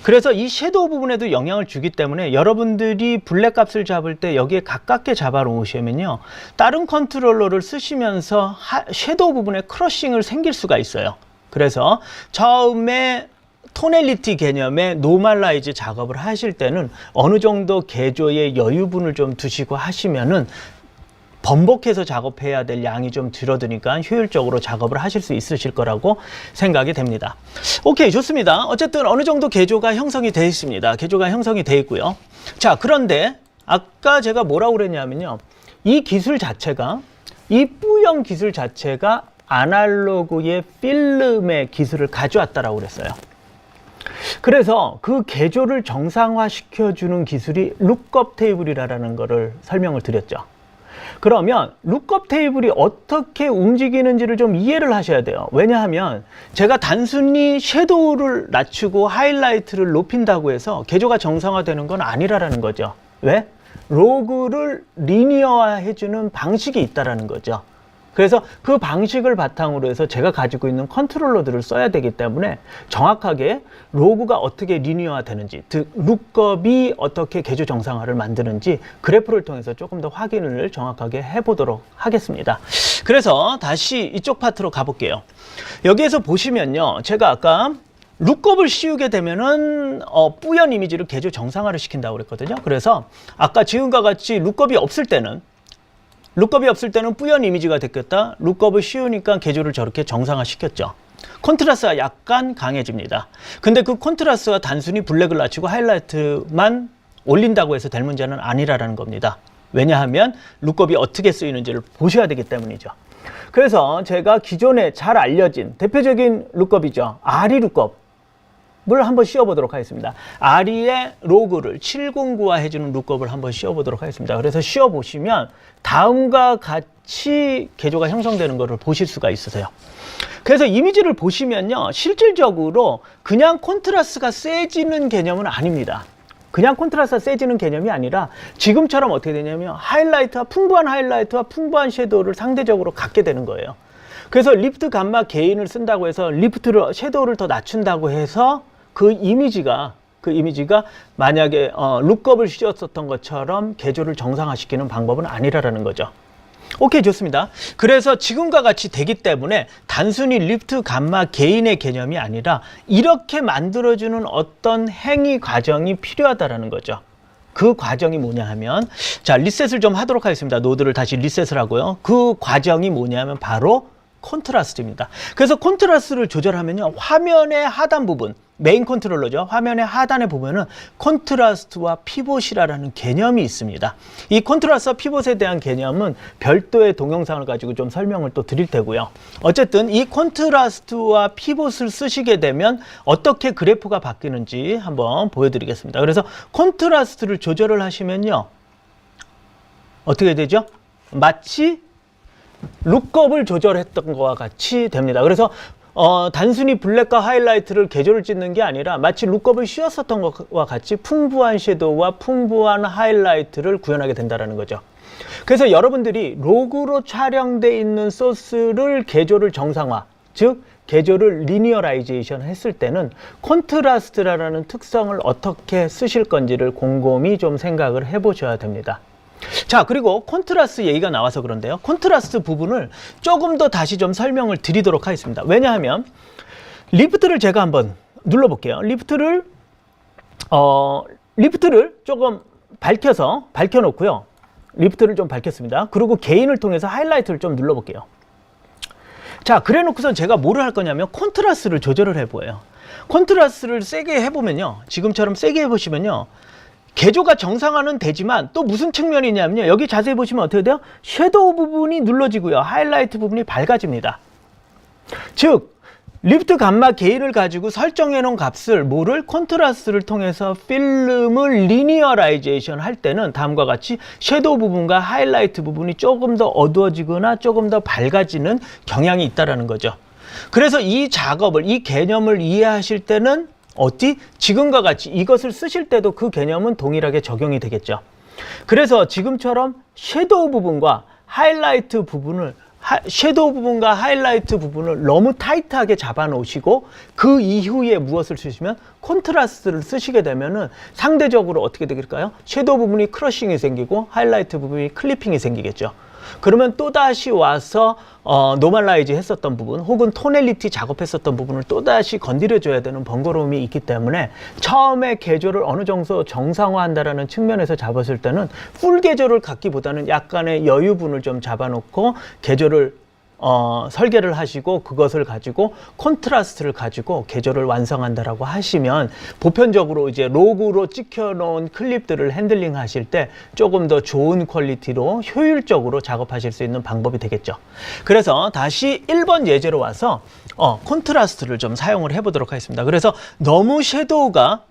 그래서 이 섀도우 부분에도 영향을 주기 때문에 여러분들이 블랙 값을 잡을 때 여기에 가깝게 잡아 놓으시면요. 다른 컨트롤러를 쓰시면서 섀도우 부분에 크러싱을 생길 수가 있어요. 그래서 처음에 토넬리티 개념의 노멀라이즈 작업을 하실 때는 어느 정도 개조의 여유분을 좀 두시고 하시면은 번복해서 작업해야 될 양이 좀 줄어드니까 효율적으로 작업을 하실 수 있으실 거라고 생각이 됩니다. 오케이, 좋습니다. 어쨌든 어느 정도 개조가 형성이 되어 있습니다. 개조가 형성이 되어 있고요. 자, 그런데 아까 제가 뭐라고 그랬냐면요. 이 기술 자체가, 이 뿌연 기술 자체가 아날로그의 필름의 기술을 가져왔다라고 그랬어요. 그래서 그 개조를 정상화시켜주는 기술이 룩업 테이블이라는 거를 설명을 드렸죠. 그러면 룩업 테이블이 어떻게 움직이는지를 좀 이해를 하셔야 돼요. 왜냐하면 제가 단순히 섀도우를 낮추고 하이라이트를 높인다고 해서 개조가 정상화되는 건 아니라는 거죠. 왜? 로그를 리니어화 해주는 방식이 있다는 거죠. 그래서 그 방식을 바탕으로 해서 제가 가지고 있는 컨트롤러들을 써야 되기 때문에 정확하게 로그가 어떻게 리니어화 되는지, 즉 룩업이 어떻게 개조 정상화를 만드는지 그래프를 통해서 조금 더 확인을 정확하게 해보도록 하겠습니다. 그래서 다시 이쪽 파트로 가볼게요. 여기에서 보시면요, 제가 아까 룩업을 씌우게 되면은 뿌연 이미지를 개조 정상화를 시킨다고 그랬거든요. 그래서 아까 지금과 같이 룩업이 없을 때는 뿌연 이미지가 됐겠다. 룩업을 씌우니까 개조를 저렇게 정상화 시켰죠. 콘트라스가 약간 강해집니다. 근데 그 콘트라스가 단순히 블랙을 낮추고 하이라이트만 올린다고 해서 될 문제는 아니라는 겁니다. 왜냐하면 룩업이 어떻게 쓰이는지를 보셔야 되기 때문이죠. 그래서 제가 기존에 잘 알려진 대표적인 룩업이죠. 아리 룩업. 을 한번 씌워보도록 하겠습니다. 아리의 로그를 709화 해주는 룩업을 한번 씌워보도록 하겠습니다. 그래서 씌워보시면 다음과 같이 개조가 형성되는 것을 보실 수가 있으세요. 그래서 이미지를 보시면요, 실질적으로 그냥 콘트라스가 세지는 개념은 아닙니다. 그냥 콘트라스가 세지는 개념이 아니라 지금처럼 어떻게 되냐면 풍부한 하이라이트와 풍부한 섀도우를 상대적으로 갖게 되는 거예요. 그래서 리프트 감마 게인을 쓴다고 해서 섀도우를 더 낮춘다고 해서 그 이미지가 만약에 룩업을 씌웠었던 것처럼 개조를 정상화시키는 방법은 아니라는 거죠. 오케이, 좋습니다. 그래서 지금과 같이 되기 때문에 단순히 리프트 감마 게인의 개념이 아니라 이렇게 만들어주는 어떤 행위 과정이 필요하다라는 거죠. 그 과정이 뭐냐 하면, 자, 리셋을 좀 하도록 하겠습니다. 노드를 다시 리셋을 하고요. 그 과정이 뭐냐면 바로 콘트라스트입니다. 그래서 콘트라스트를 조절하면요, 화면의 하단 부분, 메인 컨트롤러죠. 화면의 하단에 보면은 콘트라스트와 피봇이라는 개념이 있습니다. 이 콘트라스트와 피봇에 대한 개념은 별도의 동영상을 가지고 좀 설명을 또 드릴 테고요. 어쨌든 이 콘트라스트와 피봇을 쓰시게 되면 어떻게 그래프가 바뀌는지 한번 보여드리겠습니다. 그래서 콘트라스트를 조절을 하시면요, 어떻게 되죠? 마치 룩업을 조절했던 것과 같이 됩니다. 그래서 단순히 블랙과 하이라이트를 개조를 찍는 게 아니라 마치 룩업을 씌웠었던 것과 같이 풍부한 섀도우와 풍부한 하이라이트를 구현하게 된다는 거죠. 그래서 여러분들이 로그로 촬영되어 있는 소스를 개조를 정상화, 즉 개조를 리니어라이제이션 했을 때는 콘트라스트라는 특성을 어떻게 쓰실 건지를 곰곰이 좀 생각을 해보셔야 됩니다. 자, 그리고 콘트라스트 얘기가 나와서 그런데요, 콘트라스트 부분을 조금 더 다시 좀 설명을 드리도록 하겠습니다. 왜냐하면 리프트를 제가 한번 눌러볼게요. 리프트를 조금 밝혀놓고요. 리프트를 좀 밝혔습니다. 그리고 게인을 통해서 하이라이트를 좀 눌러볼게요. 자, 그래 놓고선 제가 뭐를 할 거냐면 콘트라스트를 조절을 해보여요. 콘트라스트를 세게 해보면요, 지금처럼 세게 해보시면요, 개조가 정상화는 되지만 또 무슨 측면이냐면요, 여기 자세히 보시면 어떻게 돼요? 섀도우 부분이 눌러지고요, 하이라이트 부분이 밝아집니다. 즉 리프트 감마 게인을 가지고 설정해 놓은 값을 뭐를 콘트라스트를 통해서 필름을 리니어라이제이션 할 때는 다음과 같이 섀도우 부분과 하이라이트 부분이 조금 더 어두워지거나 조금 더 밝아지는 경향이 있다라는 거죠. 그래서 이 작업을, 이 개념을 이해하실 때는 지금과 같이 이것을 쓰실 때도 그 개념은 동일하게 적용이 되겠죠. 그래서 지금처럼 섀도우 부분과 하이라이트 부분을 너무 타이트하게 잡아 놓으시고 그 이후에 무엇을 쓰시면 콘트라스트를 쓰시게 되면은 상대적으로 어떻게 될까요? 섀도우 부분이 크러싱이 생기고 하이라이트 부분이 클리핑이 생기겠죠. 그러면 또다시 와서 노멀라이즈 했었던 부분 혹은 토넬리티 작업했었던 부분을 또다시 건드려줘야 되는 번거로움이 있기 때문에 처음에 개조를 어느 정도 정상화한다라는 측면에서 잡았을 때는 풀 개조를 갖기보다는 약간의 여유분을 좀 잡아놓고 개조를 설계를 하시고 그것을 가지고 콘트라스트를 가지고 개조를 완성한다라고 하시면 보편적으로 이제 로그로 찍혀 놓은 클립들을 핸들링 하실 때 조금 더 좋은 퀄리티로 효율적으로 작업하실 수 있는 방법이 되겠죠. 그래서 다시 1번 예제로 와서 콘트라스트를 좀 사용을 해 보도록 하겠습니다. 그래서 너무 섀도우가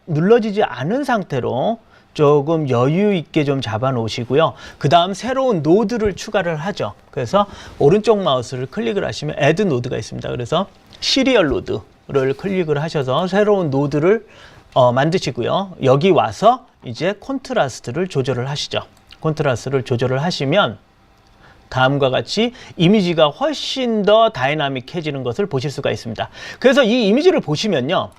눌러지지 않은 상태로 조금 여유 있게 좀 잡아 놓으시고요. 그 다음 새로운 노드를 추가를 하죠. 그래서 오른쪽 마우스를 클릭을 하시면 Add 노드가 있습니다. 그래서 시리얼 노드를 클릭을 하셔서 새로운 노드를 만드시고요. 여기 와서 이제 콘트라스트를 조절을 하시죠. 콘트라스트를 조절을 하시면 다음과 같이 이미지가 훨씬 더 다이나믹해지는 것을 보실 수가 있습니다. 그래서 이 이미지를 보시면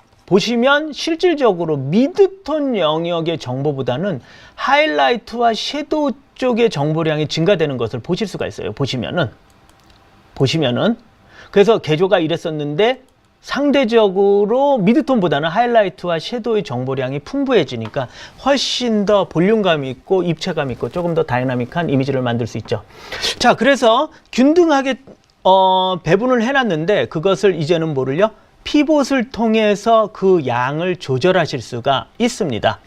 실질적으로 미드톤 영역의 정보보다는 하이라이트와 섀도우 쪽의 정보량이 증가되는 것을 보실 수가 있어요. 보시면은 그래서 개조가 이랬었는데 상대적으로 미드톤보다는 하이라이트와 섀도우의 정보량이 풍부해지니까 훨씬 더 볼륨감 있고 입체감 있고 조금 더 다이나믹한 이미지를 만들 수 있죠. 자, 그래서 균등하게 배분을 해놨는데 그것을 이제는 뭐를요? 피봇을 통해서 그 양을 조절하실 수가 있습니다.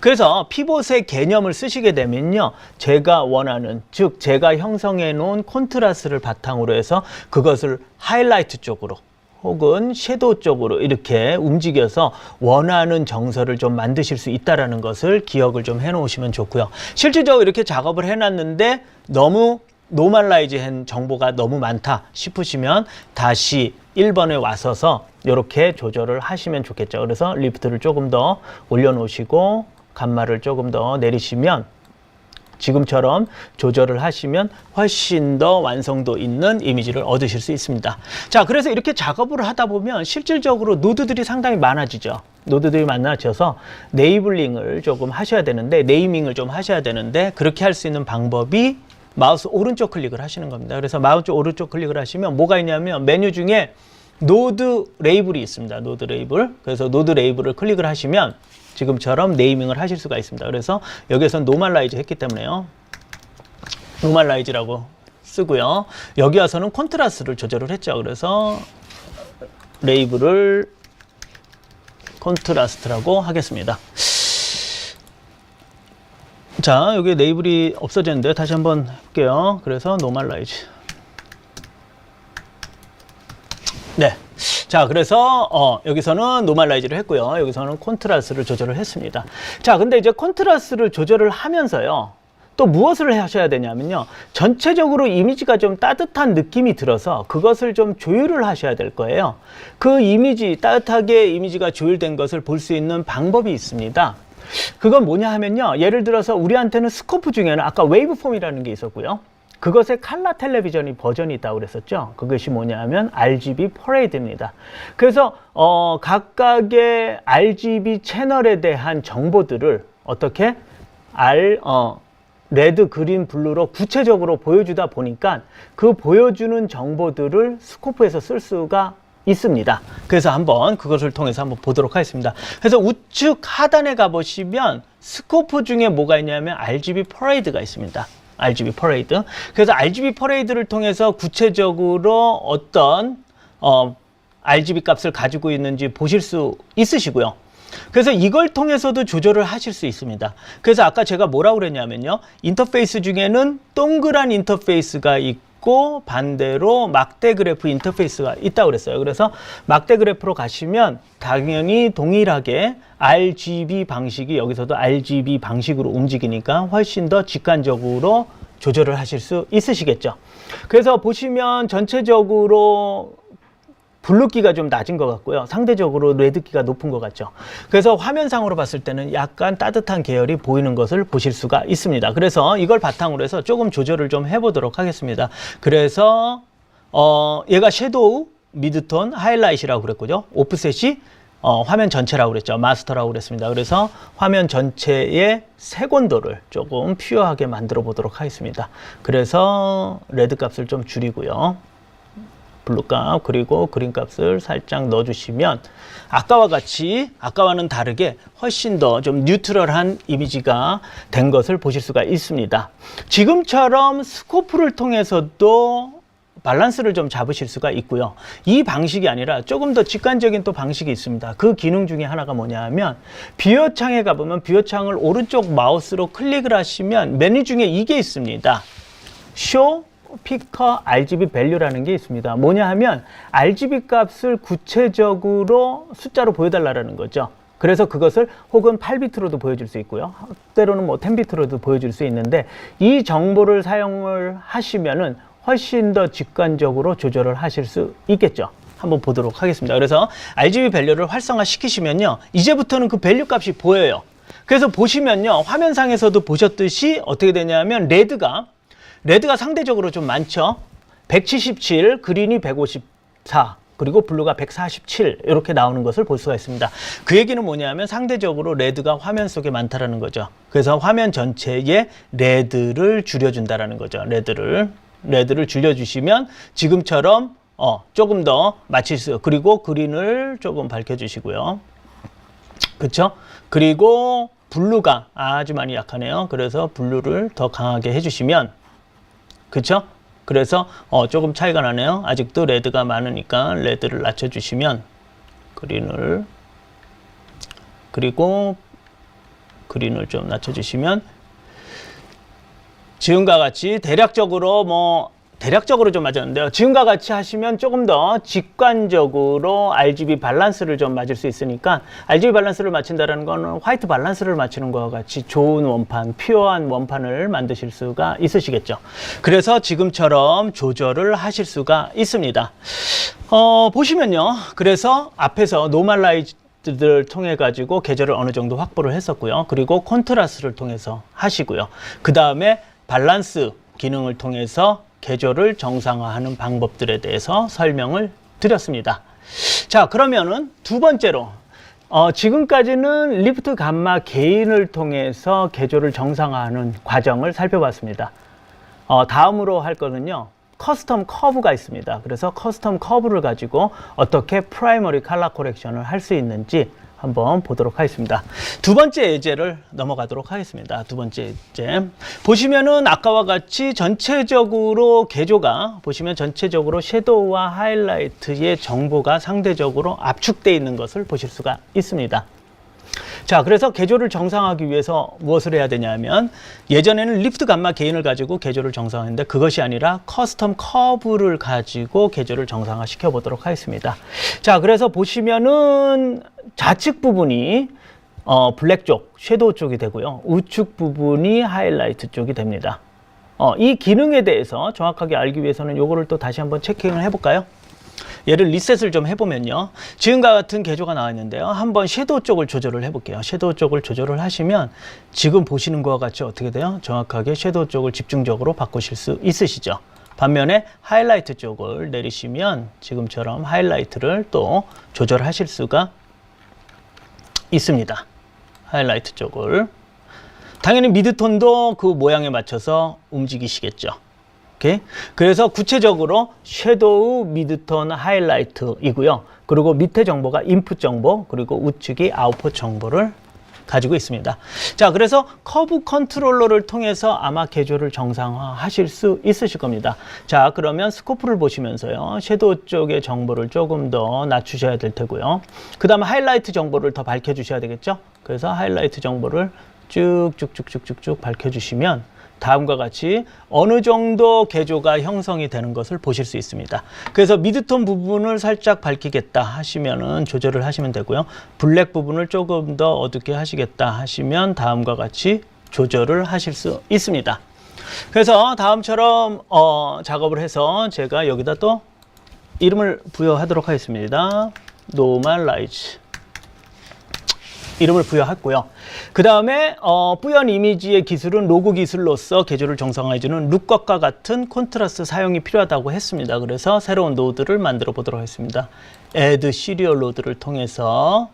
그래서 피봇의 개념을 쓰시게 되면요, 제가 원하는, 즉 제가 형성해 놓은 콘트라스트를 바탕으로 해서 그것을 하이라이트 쪽으로 혹은 섀도우 쪽으로 이렇게 움직여서 원하는 정서를 좀 만드실 수 있다는 것을 기억을 좀 해 놓으시면 좋고요. 실질적으로 이렇게 작업을 해놨는데 너무 노멀라이즈한 정보가 너무 많다 싶으시면 다시 1번에 와서서 이렇게 조절을 하시면 좋겠죠. 그래서 리프트를 조금 더 올려놓으시고 감마를 조금 더 내리시면 지금처럼 조절을 하시면 훨씬 더 완성도 있는 이미지를 얻으실 수 있습니다. 자, 그래서 이렇게 작업을 하다 보면 실질적으로 노드들이 상당히 많아지죠. 노드들이 많아져서 네이블링을 조금 하셔야 되는데, 네이밍을 좀 하셔야 되는데, 그렇게 할 수 있는 방법이 마우스 오른쪽 클릭을 하시는 겁니다. 그래서 마우스 오른쪽 클릭을 하시면 뭐가 있냐면 메뉴 중에 노드 레이블이 있습니다. 노드 레이블. 그래서 노드 레이블을 클릭을 하시면 지금처럼 네이밍을 하실 수가 있습니다. 그래서 여기에서 노멀라이즈 했기 때문에요, 노멀라이즈라고 쓰고요. 여기 와서는 콘트라스트를 조절을 했죠. 그래서 레이블을 콘트라스트라고 하겠습니다. 자, 여기 레이블이 없어졌는데 다시 한번 할게요. 그래서 노멀라이즈. 네. 자, 그래서 여기서는 노멀라이즈를 했고요. 여기서는 콘트라스트를 조절을 했습니다. 자, 근데 이제 콘트라스트를 조절을 하면서요, 또 무엇을 하셔야 되냐면요, 전체적으로 이미지가 좀 따뜻한 느낌이 들어서 그것을 좀 조율을 하셔야 될 거예요. 그 이미지, 따뜻하게 이미지가 조율된 것을 볼 수 있는 방법이 있습니다. 그건 뭐냐 하면요, 예를 들어서 우리한테는 스코프 중에는 아까 웨이브폼이라는 게 있었고요, 그것의 칼라 텔레비전이 버전이 있다고 그랬었죠. 그것이 뭐냐 하면 RGB 퍼레이드입니다. 그래서 각각의 RGB 채널에 대한 정보들을 어떻게 레드, 그린, 블루로 구체적으로 보여주다 보니까 그 보여주는 정보들을 스코프에서 쓸 수가 있습니다. 그래서 한번 그것을 통해서 한번 보도록 하겠습니다. 그래서 우측 하단에 가보시면 스코프 중에 뭐가 있냐면 RGB 퍼레이드가 있습니다. RGB 퍼레이드. 그래서 RGB 퍼레이드를 통해서 구체적으로 어떤 RGB 값을 가지고 있는지 보실 수 있으시고요. 그래서 이걸 통해서도 조절을 하실 수 있습니다. 그래서 아까 제가 뭐라고 그랬냐면요. 인터페이스 중에는 동그란 인터페이스가 있고 반대로 막대 그래프 인터페이스가 있다고 그랬어요. 그래서 막대 그래프로 가시면 당연히 동일하게 RGB 방식이 여기서도 RGB 방식으로 움직이니까 훨씬 더 직관적으로 조절을 하실 수 있으시겠죠. 그래서 보시면 전체적으로 블루기가 좀 낮은 것 같고요. 상대적으로 레드기가 높은 것 같죠. 그래서 화면상으로 봤을 때는 약간 따뜻한 계열이 보이는 것을 보실 수가 있습니다. 그래서 이걸 바탕으로 해서 조금 조절을 좀 해보도록 하겠습니다. 그래서 얘가 섀도우, 미드톤, 하이라이트라고 그랬고요. 오프셋이 화면 전체라고 그랬죠. 마스터라고 그랬습니다. 그래서 화면 전체의 색온도를 조금 퓨어하게 만들어 보도록 하겠습니다. 그래서 레드 값을 좀 줄이고요. 블루 값 그리고 그린 값을 살짝 넣어주시면 아까와 같이 아까와는 다르게 훨씬 더 좀 뉴트럴한 이미지가 된 것을 보실 수가 있습니다. 지금처럼 스코프를 통해서도 밸런스를 좀 잡으실 수가 있고요. 이 방식이 아니라 조금 더 직관적인 또 방식이 있습니다. 그 기능 중에 하나가 뭐냐 하면 뷰어 창에 가보면 뷰어 창을 오른쪽 마우스로 클릭을 하시면 메뉴 중에 이게 있습니다. Show 피커 RGB 밸류라는 게 있습니다. 뭐냐 하면 RGB 값을 구체적으로 숫자로 보여달라는 거죠. 그래서 그것을 혹은 8비트로도 보여줄 수 있고요. 때로는 뭐 10비트로도 보여줄 수 있는데 이 정보를 사용을 하시면은 훨씬 더 직관적으로 조절을 하실 수 있겠죠. 한번 보도록 하겠습니다. 그래서 RGB 밸류를 활성화 시키시면요. 이제부터는 그 밸류 값이 보여요. 그래서 보시면요. 화면상에서도 보셨듯이 어떻게 되냐면 레드가 상대적으로 좀 많죠. 177, 그린이 154, 그리고 블루가 147 이렇게 나오는 것을 볼 수가 있습니다. 그 얘기는 뭐냐면 상대적으로 레드가 화면 속에 많다라는 거죠. 그래서 화면 전체에 레드를 줄여준다라는 거죠. 레드를 줄여주시면 지금처럼 조금 더 맞출 수, 그리고 그린을 조금 밝혀주시고요. 그렇죠? 그리고 블루가 아주 많이 약하네요. 그래서 블루를 더 강하게 해주시면 그렇죠? 그래서 조금 차이가 나네요. 아직도 레드가 많으니까 레드를 낮춰주시면 그리고 그린을 좀 낮춰주시면 지금과 같이 대략적으로 좀 맞았는데요. 지금과 같이 하시면 조금 더 직관적으로 RGB 밸런스를 좀 맞을 수 있으니까 RGB 밸런스를 맞춘다는 거는 화이트 밸런스를 맞추는 것과 같이 좋은 원판, 퓨어한 원판을 만드실 수가 있으시겠죠. 그래서 지금처럼 조절을 하실 수가 있습니다. 보시면요. 그래서 앞에서 노멀라이즈를 통해 가지고 계절을 어느 정도 확보를 했었고요. 그리고 콘트라스트를 통해서 하시고요. 그 다음에 밸런스 기능을 통해서 계절을 정상화하는 방법들에 대해서 설명을 드렸습니다. 자, 그러면은 두 번째로 지금까지는 리프트 감마 게인을 통해서 계절을 정상화하는 과정을 살펴봤습니다. 다음으로 할 거는요. 커스텀 커브가 있습니다. 그래서 커스텀 커브를 가지고 어떻게 프라이머리 컬러 코렉션을 할 수 있는지 한번 보도록 하겠습니다. 두 번째 예제를 넘어가도록 하겠습니다. 두 번째 예제. 보시면은 아까와 같이 전체적으로 개조가 보시면 전체적으로 섀도우와 하이라이트의 정보가 상대적으로 압축되어 있는 것을 보실 수가 있습니다. 자, 그래서 개조를 정상화하기 위해서 무엇을 해야 되냐면 예전에는 리프트 감마 게인을 가지고 개조를 정상화했는데 그것이 아니라 커스텀 커브를 가지고 개조를 정상화 시켜 보도록 하겠습니다. 자, 그래서 보시면은 좌측 부분이 블랙 쪽, 섀도우 쪽이 되고요. 우측 부분이 하이라이트 쪽이 됩니다. 이 기능에 대해서 정확하게 알기 위해서는 요거를 또 다시 한번 체킹을 해볼까요? 얘를 리셋을 좀 해보면요. 지금과 같은 개조가 나와 있는데요. 한번 섀도우 쪽을 조절을 해볼게요. 섀도우 쪽을 조절을 하시면 지금 보시는 것과 같이 어떻게 돼요? 정확하게 섀도우 쪽을 집중적으로 바꾸실 수 있으시죠. 반면에 하이라이트 쪽을 내리시면 지금처럼 하이라이트를 또 조절하실 수가 있습니다. 하이라이트 쪽을. 당연히 미드톤도 그 모양에 맞춰서 움직이시겠죠. 오케이? 그래서 구체적으로 섀도우, 미드톤, 하이라이트이고요. 그리고 밑에 정보가 인풋 정보, 그리고 우측이 아웃풋 정보를 가지고 있습니다. 자, 그래서 커브 컨트롤러를 통해서 아마 개조를 정상화하실 수 있으실 겁니다. 자, 그러면 스코프를 보시면서요, 섀도우 쪽의 정보를 조금 더 낮추셔야 될 테고요. 그 다음에 하이라이트 정보를 더 밝혀주셔야 되겠죠. 그래서 하이라이트 정보를 쭉쭉쭉쭉쭉 밝혀주시면 다음과 같이 어느 정도 개조가 형성이 되는 것을 보실 수 있습니다. 그래서 미드톤 부분을 살짝 밝히겠다 하시면은 조절을 하시면 되고요. 블랙 부분을 조금 더 어둡게 하시겠다 하시면 다음과 같이 조절을 하실 수 있습니다. 그래서 다음처럼 작업을 해서 제가 여기다 또 이름을 부여하도록 하겠습니다. 노멀라이즈 이름을 부여했고요. 그 다음에 뿌연 이미지의 기술은 로그 기술로서 개조를 정상화해주는 룩것과 같은 콘트라스트 사용이 필요하다고 했습니다. 그래서 새로운 노드를 만들어 보도록 하겠습니다. add serial 노드를 통해서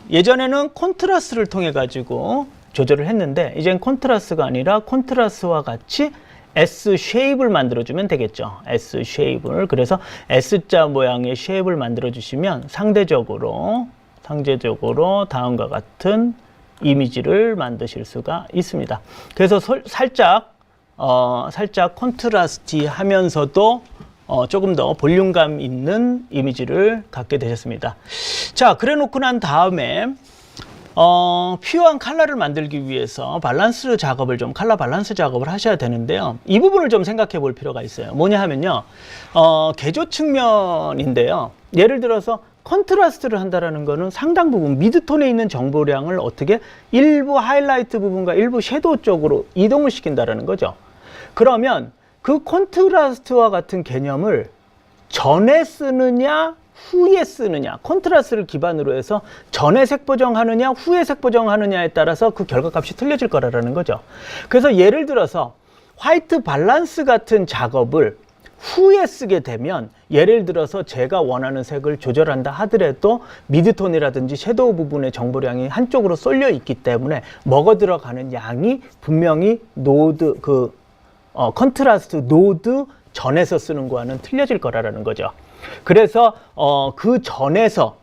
예전에는 콘트라스트를 통해 가지고 조절을 했는데 이젠 콘트라스트가 아니라 콘트라스트와 같이 S 쉐입을 만들어주면 되겠죠. S 쉐입을. 그래서 S자 모양의 쉐입을 만들어주시면 상대적으로 다음과 같은 이미지를 만드실 수가 있습니다. 그래서 살짝 컨트라스티하면서도 조금 더 볼륨감 있는 이미지를 갖게 되셨습니다. 자, 그래 놓고 난 다음에 퓨어한 컬러를 만들기 위해서 칼라 밸런스 작업을 하셔야 되는데요. 이 부분을 좀 생각해 볼 필요가 있어요. 뭐냐 하면요, 개조 측면인데요. 예를 들어서 컨트라스트를 한다라는 거는 상당 부분 미드톤에 있는 정보량을 어떻게 일부 하이라이트 부분과 일부 섀도우 쪽으로 이동을 시킨다라는 거죠. 그러면 그 컨트라스트와 같은 개념을 전에 쓰느냐 후에 쓰느냐, 컨트라스트를 기반으로 해서 전에 색 보정하느냐 후에 색 보정하느냐에 따라서 그 결과값이 틀려질 거라는 거죠. 그래서 예를 들어서 화이트 밸런스 같은 작업을 후에 쓰게 되면, 예를 들어서 제가 원하는 색을 조절한다 하더라도 미드톤이라든지 섀도우 부분의 정보량이 한쪽으로 쏠려 있기 때문에 먹어 들어가는 양이 분명히 노드 컨트라스트 노드 전에서 쓰는 거와는 틀려질 거라는 거죠. 그래서 그 전에서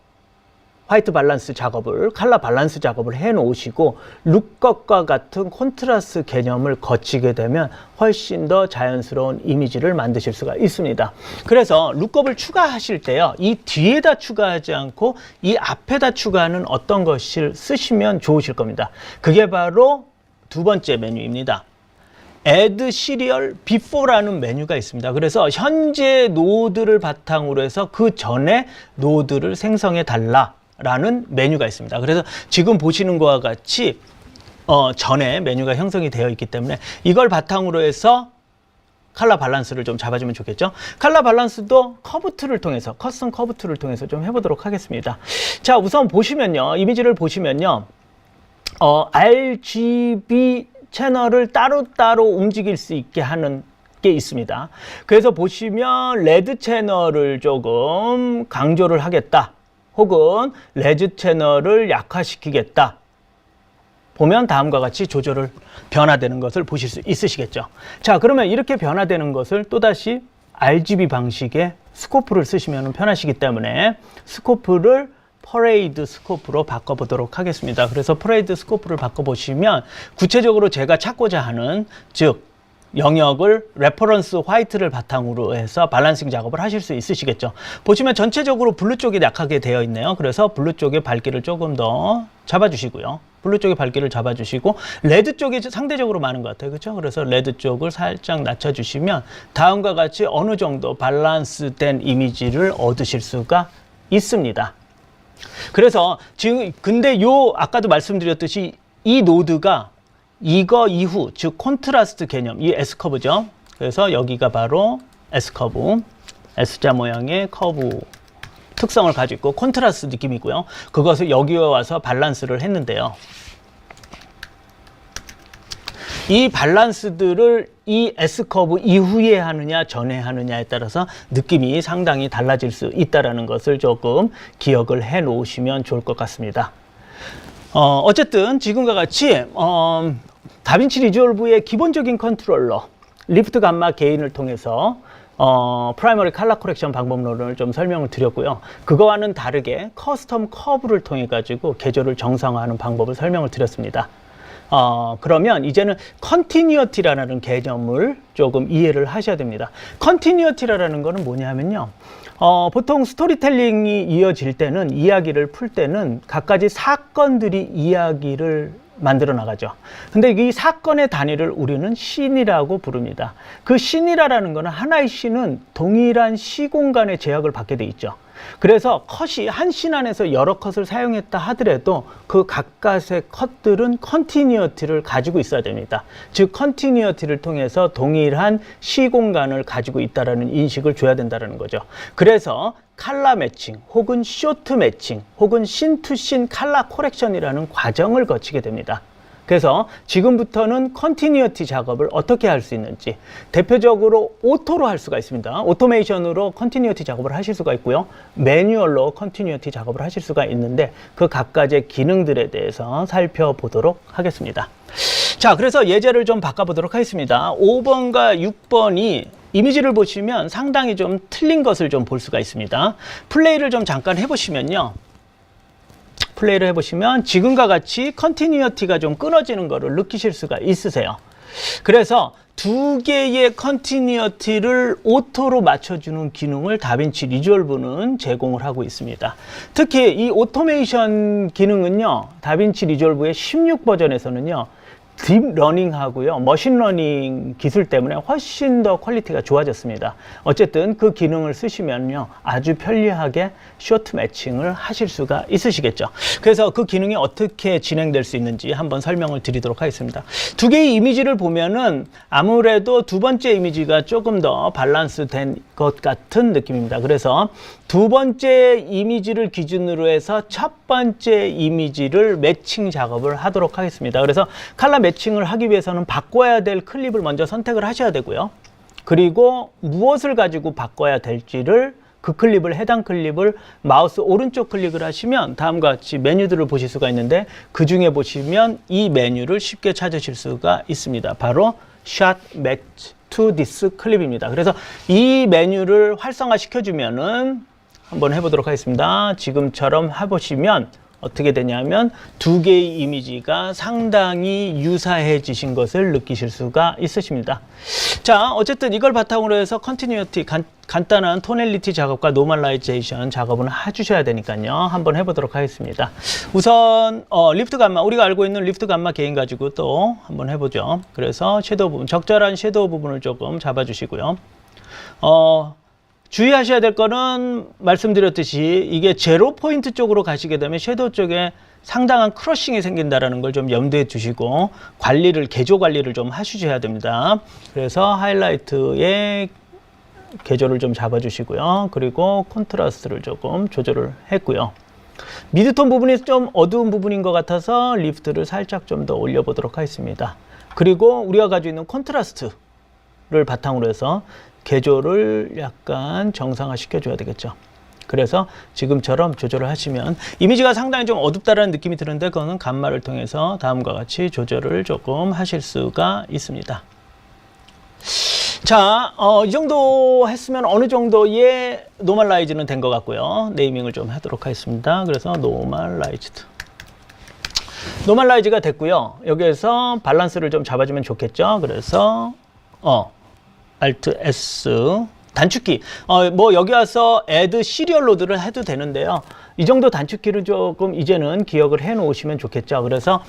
화이트 밸런스 작업을, 컬러 밸런스 작업을 해 놓으시고 룩것과 같은 콘트라스트 개념을 거치게 되면 훨씬 더 자연스러운 이미지를 만드실 수가 있습니다. 그래서 룩업을 추가하실 때요, 이 뒤에다 추가하지 않고 이 앞에다 추가하는 어떤 것을 쓰시면 좋으실 겁니다. 그게 바로 두 번째 메뉴입니다. Add Serial Before라는 메뉴가 있습니다. 그래서 현재 노드를 바탕으로 해서 그 전에 노드를 생성해 달라 라는 메뉴가 있습니다. 그래서 지금 보시는 것과 같이 전에 메뉴가 형성이 되어 있기 때문에 이걸 바탕으로 해서 컬러 밸런스를 좀 잡아주면 좋겠죠. 컬러 밸런스도 커브 툴을 통해서, 커스텀 커브 툴을 통해서 좀 해보도록 하겠습니다. 자, 우선 보시면요, 이미지를 보시면요, RGB 채널을 따로따로 움직일 수 있게 하는 게 있습니다. 그래서 보시면 레드 채널을 조금 강조를 하겠다, 혹은 레드 채널을 약화시키겠다 보면 다음과 같이 조절을 변화되는 것을 보실 수 있으시겠죠. 자, 그러면 이렇게 변화되는 것을 또다시 RGB 방식의 스코프를 쓰시면 편하시기 때문에 스코프를 퍼레이드 스코프로 바꿔보도록 하겠습니다. 그래서 퍼레이드 스코프를 바꿔보시면 구체적으로 제가 찾고자 하는, 즉 영역을 레퍼런스 화이트를 바탕으로 해서 밸런싱 작업을 하실 수 있으시겠죠. 보시면 전체적으로 블루 쪽이 약하게 되어 있네요. 그래서 블루 쪽의 밝기를 조금 더 잡아주시고요. 블루 쪽의 밝기를 잡아주시고 레드 쪽이 상대적으로 많은 것 같아요. 그렇죠? 그래서 레드 쪽을 살짝 낮춰주시면 다음과 같이 어느 정도 밸런스된 이미지를 얻으실 수가 있습니다. 그래서 지금 근데 아까도 말씀드렸듯이 이 노드가 이거 이후, 즉 콘트라스트 개념, 이 S커브죠. 그래서 여기가 바로 S커브, S자 모양의 커브 특성을 가지고 있고 콘트라스트 느낌이고요. 그것을 여기에 와서 밸런스를 했는데요. 이 밸런스들을 이 S커브 이후에 하느냐 전에 하느냐에 따라서 느낌이 상당히 달라질 수 있다는 것을 조금 기억을 해 놓으시면 좋을 것 같습니다. 어쨌든 지금과 같이 다빈치 리졸브의 기본적인 컨트롤러 리프트 감마 게인을 통해서 프라이머리 컬러 코렉션 방법론을 좀 설명을 드렸고요. 그거와는 다르게 커스텀 커브를 통해 가지고 계절을 정상화하는 방법을 설명을 드렸습니다. 그러면 이제는 컨티뉴어티라는 개념을 조금 이해를 하셔야 됩니다. 컨티뉴어티라는 거는 뭐냐면요. 보통 스토리텔링이 이어질 때는, 이야기를 풀 때는 갖가지 사건들이 이야기를 만들어 나가죠. 근데 이 사건의 단위를 우리는 씬이라고 부릅니다. 그 씬이라는 거는 하나의 씬은 동일한 시공간의 제약을 받게 돼 있죠. 그래서 컷이 한 씬 안에서 여러 컷을 사용했다 하더라도 그 각각의 컷들은 컨티뉴어티를 가지고 있어야 됩니다. 즉 컨티뉴어티를 통해서 동일한 시공간을 가지고 있다는 인식을 줘야 된다는 거죠. 그래서 컬러 매칭 혹은 쇼트 매칭 혹은 씬 투 씬 컬러 코렉션이라는 과정을 거치게 됩니다. 그래서 지금부터는 컨티뉴어티 작업을 어떻게 할 수 있는지, 대표적으로 오토로 할 수가 있습니다. 오토메이션으로 컨티뉴어티 작업을 하실 수가 있고요. 매뉴얼로 컨티뉴어티 작업을 하실 수가 있는데 그 각가지의 기능들에 대해서 살펴보도록 하겠습니다. 자, 그래서 예제를 좀 바꿔보도록 하겠습니다. 5번과 6번이 이미지를 보시면 상당히 좀 틀린 것을 좀 볼 수가 있습니다. 플레이를 좀 잠깐 해보시면요. 플레이를 해보시면 지금과 같이 컨티뉴어티가 좀 끊어지는 것을 느끼실 수가 있으세요. 그래서 두 개의 컨티뉴어티를 오토로 맞춰주는 기능을 다빈치 리졸브는 제공을 하고 있습니다. 특히 이 오토메이션 기능은요, 다빈치 리졸브의 16버전에서는요, 딥러닝 하고요, 머신러닝 기술 때문에 훨씬 더 퀄리티가 좋아졌습니다. 어쨌든 그 기능을 쓰시면요, 아주 편리하게 쇼트 매칭을 하실 수가 있으시겠죠. 그래서 그 기능이 어떻게 진행될 수 있는지 한번 설명을 드리도록 하겠습니다. 두 개의 이미지를 보면은 아무래도 두 번째 이미지가 조금 더 밸런스 된 것 같은 느낌입니다. 그래서 두 번째 이미지를 기준으로 해서 첫 번째 이미지를 매칭 작업을 하도록 하겠습니다. 그래서 컬러 매칭을 하기 위해서는 바꿔야 될 클립을 먼저 선택을 하셔야 되고요. 그리고 무엇을 가지고 바꿔야 될지를 그 클립을, 해당 클립을 마우스 오른쪽 클릭을 하시면 다음과 같이 메뉴들을 보실 수가 있는데 그 중에 보시면 이 메뉴를 쉽게 찾으실 수가 있습니다. 바로 Shot Match to this 클립입니다. 그래서 이 메뉴를 활성화 시켜주면은 한번 해보도록 하겠습니다. 지금처럼 해보시면 어떻게 되냐면 두 개의 이미지가 상당히 유사해지신 것을 느끼실 수가 있으십니다. 자, 어쨌든 이걸 바탕으로 해서 컨티뉴어티, 간단한 토넬리티 작업과 노멀라이제이션 작업은 해주셔야 되니까요. 한번 해보도록 하겠습니다. 우선 리프트 감마, 우리가 알고 있는 리프트 감마 게인 가지고 또 한번 해보죠. 그래서 섀도우 부분, 적절한 섀도우 부분을 조금 잡아주시고요. 주의하셔야 될 거는 말씀드렸듯이 이게 제로 포인트 쪽으로 가시게 되면 섀도우 쪽에 상당한 크러싱이 생긴다는 걸 좀 염두에 두시고 개조 관리를 좀 하셔야 됩니다. 그래서 하이라이트의 개조를 좀 잡아주시고요. 그리고 콘트라스트를 조금 조절을 했고요. 미드톤 부분이 좀 어두운 부분인 것 같아서 리프트를 살짝 좀 더 올려보도록 하겠습니다. 그리고 우리가 가지고 있는 콘트라스트를 바탕으로 해서 개조를 약간 정상화 시켜줘야 되겠죠. 그래서 지금처럼 조절을 하시면 이미지가 상당히 좀 어둡다라는 느낌이 드는데 그거는 감마를 통해서 다음과 같이 조절을 조금 하실 수가 있습니다. 자, 이 정도 했으면 어느 정도의 노멀라이즈는 된 것 같고요. 네이밍을 좀 하도록 하겠습니다. 그래서 노멀라이즈가 됐고요. 여기에서 밸런스를 좀 잡아주면 좋겠죠. 그래서 Alt S 단축키, 뭐 여기 와서 add 시리얼 로드를 해도 되는데요. 이 정도 단축키를 조금 이제는 기억을 해 놓으시면 좋겠죠. 그래서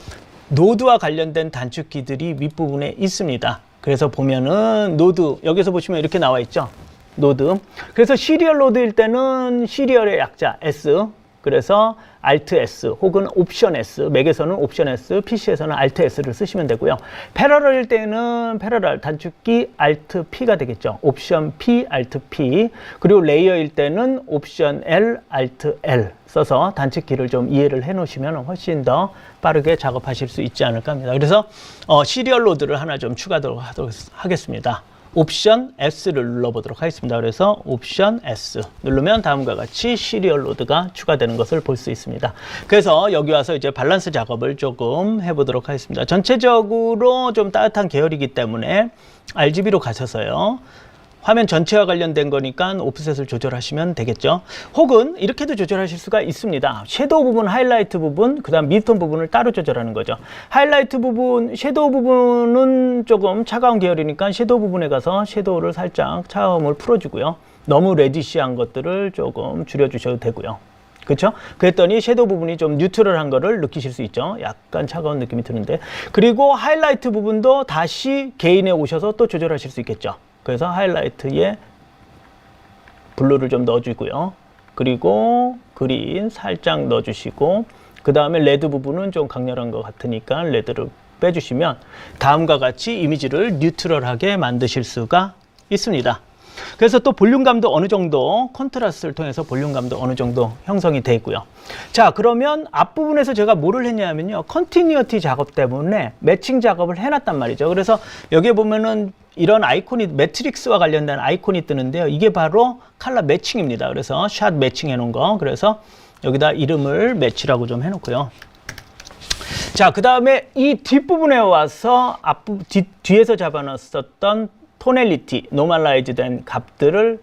노드와 관련된 단축키들이 윗부분에 있습니다. 그래서 보면은 노드, 여기서 보시면 이렇게 나와 있죠. 노드. 그래서 시리얼 로드일 때는 시리얼의 약자 S, 그래서 Alt S 혹은 옵션 S, 맥에서는 옵션 S, PC에서는 Alt S를 쓰시면 되고요. 패러럴일 때는 패러럴 단축키 Alt P가 되겠죠. 옵션 P, Alt P. 그리고 레이어일 때는 옵션 L, Alt L 써서 단축키를 좀 이해를 해 놓으시면 훨씬 더 빠르게 작업하실 수 있지 않을까 합니다. 그래서 시리얼 로드를 하나 좀 추가하도록 하겠습니다. 옵션 S를 눌러보도록 하겠습니다. 그래서 옵션 S 누르면 다음과 같이 시리얼 로드가 추가되는 것을 볼 수 있습니다. 그래서 여기 와서 이제 밸런스 작업을 조금 해보도록 하겠습니다. 전체적으로 좀 따뜻한 계열이기 때문에 RGB로 가셔서요. 화면 전체와 관련된 거니까 오프셋을 조절하시면 되겠죠. 혹은 이렇게도 조절하실 수가 있습니다. 섀도우 부분, 하이라이트 부분, 그 다음 미드톤 부분을 따로 조절하는 거죠. 하이라이트 부분, 섀도우 부분은 조금 차가운 계열이니까 섀도우 부분에 가서 섀도우를 살짝 차가움을 풀어주고요. 너무 레디시한 것들을 조금 줄여주셔도 되고요. 그렇죠? 그랬더니 섀도우 부분이 좀 뉴트럴한 거를 느끼실 수 있죠. 약간 차가운 느낌이 드는데. 그리고 하이라이트 부분도 다시 개인에 오셔서 또 조절하실 수 있겠죠. 그래서 하이라이트에 블루를 좀 넣어주고요. 그리고 그린 살짝 넣어주시고, 그 다음에 레드 부분은 좀 강렬한 것 같으니까 레드를 빼주시면 다음과 같이 이미지를 뉴트럴하게 만드실 수가 있습니다. 그래서 또 볼륨감도 어느 정도, 컨트라스트를 통해서 볼륨감도 어느 정도 형성이 돼 있고요. 자, 그러면 앞부분에서 제가 뭐를 했냐면요, 컨티뉴어티 작업 때문에 매칭 작업을 해놨단 말이죠. 그래서 여기에 보면은 이런 아이콘이, 매트릭스와 관련된 아이콘이 뜨는데요. 이게 바로 컬러 매칭입니다. 그래서 샷 매칭 해놓은 거. 그래서 여기다 이름을 매치라고 좀 해놓고요. 자, 그 다음에 이 뒷부분에 와서 뒤에서 잡아놨었던 토넬리티, 노멀라이즈 된 값들을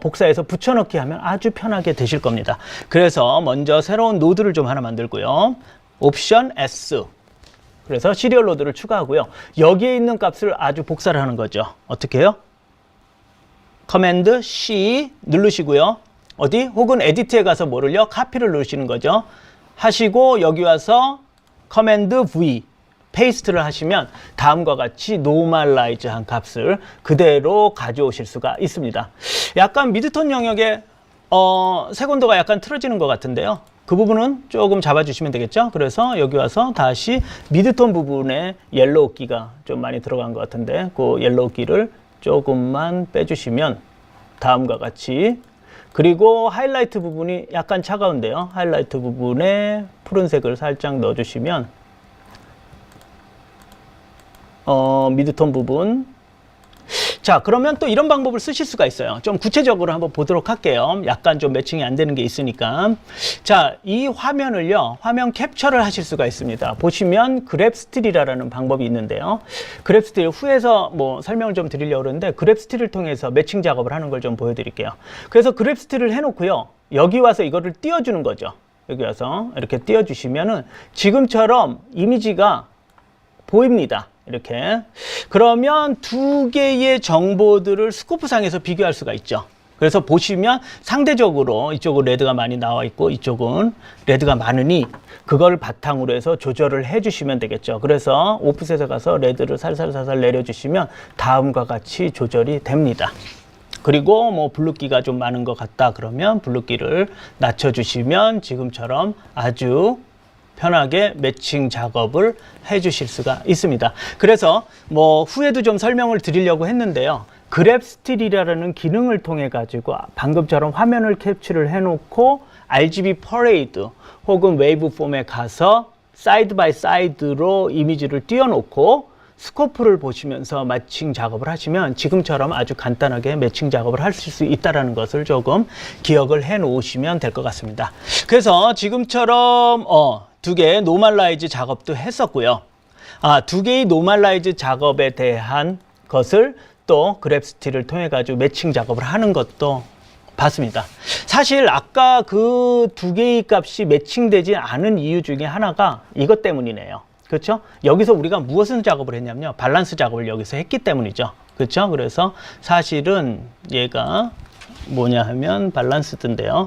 복사해서 붙여넣기 하면 아주 편하게 되실 겁니다. 그래서 먼저 새로운 노드를 좀 하나 만들고요. 옵션 S. 그래서 시리얼 노드를 추가하고요. 여기에 있는 값을 아주 복사를 하는 거죠. 어떻게 해요? 커맨드 C 누르시고요. 어디? 혹은 에디트에 가서 뭐를요? 카피를 누르시는 거죠. 하시고 여기 와서 커맨드 V 페이스트를 하시면 다음과 같이 노멀라이즈한 값을 그대로 가져오실 수가 있습니다. 약간 미드톤 영역에 색온도가 약간 틀어지는 것 같은데요. 그 부분은 조금 잡아주시면 되겠죠. 그래서 여기 와서 다시 미드톤 부분에 옐로우기가 좀 많이 들어간 것 같은데 그 옐로우기를 조금만 빼주시면 다음과 같이, 그리고 하이라이트 부분이 약간 차가운데요. 하이라이트 부분에 푸른색을 살짝 넣어주시면 미드톤 부분. 자, 그러면 또 이런 방법을 쓰실 수가 있어요. 좀 구체적으로 한번 보도록 할게요. 약간 좀 매칭이 안 되는 게 있으니까. 자, 이 화면을요, 화면 캡처를 하실 수가 있습니다. 보시면 그랩스틸이라는 방법이 있는데요. 그랩스틸 후에서 뭐 설명을 좀 드리려고 그러는데 그랩스틸을 통해서 매칭 작업을 하는 걸 좀 보여드릴게요. 그래서 그랩스틸을 해놓고요. 여기 와서 이거를 띄워주는 거죠. 여기 와서 이렇게 띄워주시면은 지금처럼 이미지가 보입니다. 이렇게. 그러면 두 개의 정보들을 스코프상에서 비교할 수가 있죠. 그래서 보시면 상대적으로 이쪽은 레드가 많이 나와 있고 이쪽은 레드가 많으니 그걸 바탕으로 해서 조절을 해주시면 되겠죠. 그래서 오프셋에 가서 레드를 살살살살 내려주시면 다음과 같이 조절이 됩니다. 그리고 뭐 블루기가 좀 많은 것 같다 그러면 블루기를 낮춰주시면 지금처럼 아주 편하게 매칭 작업을 해 주실 수가 있습니다. 그래서 뭐 후에도 좀 설명을 드리려고 했는데요. 그랩스틸이라는 기능을 통해 가지고 방금처럼 화면을 캡처를 해 놓고 RGB 퍼레이드 혹은 웨이브 폼에 가서 사이드 바이 사이드로 이미지를 띄워 놓고 스코프를 보시면서 매칭 작업을 하시면 지금처럼 아주 간단하게 매칭 작업을 하실 수 있다는 것을 조금 기억을 해 놓으시면 될 것 같습니다. 그래서 지금처럼 두 개의 노멀라이즈 작업도 했었고요. 두 개의 노멀라이즈 작업에 대한 것을 또 그랩스틸을 통해 가지고 매칭 작업을 하는 것도 봤습니다. 사실 아까 그 두 개의 값이 매칭되지 않은 이유 중에 하나가 이것 때문이네요. 그렇죠? 여기서 우리가 무엇을 작업을 했냐면요. 밸런스 작업을 여기서 했기 때문이죠. 그렇죠? 그래서 사실은 얘가 뭐냐 하면 밸런스드인데요.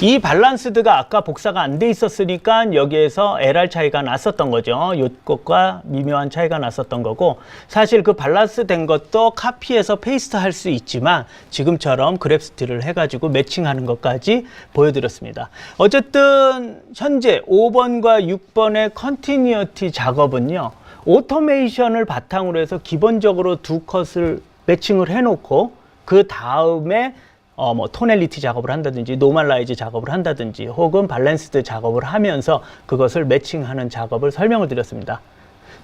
이 밸런스드가 아까 복사가 안 돼 있었으니까 여기에서 LR 차이가 났었던 거죠. 이것과 미묘한 차이가 났었던 거고, 사실 그 밸런스 된 것도 카피해서 페이스트 할 수 있지만 지금처럼 그랩스틸을 해가지고 매칭하는 것까지 보여드렸습니다. 어쨌든 현재 5번과 6번의 컨티뉴어티 작업은요, 오토메이션을 바탕으로 해서 기본적으로 두 컷을 매칭을 해놓고 그 다음에 뭐 토넬리티 작업을 한다든지 노멀라이즈 작업을 한다든지 혹은 밸런스드 작업을 하면서 그것을 매칭하는 작업을 설명을 드렸습니다.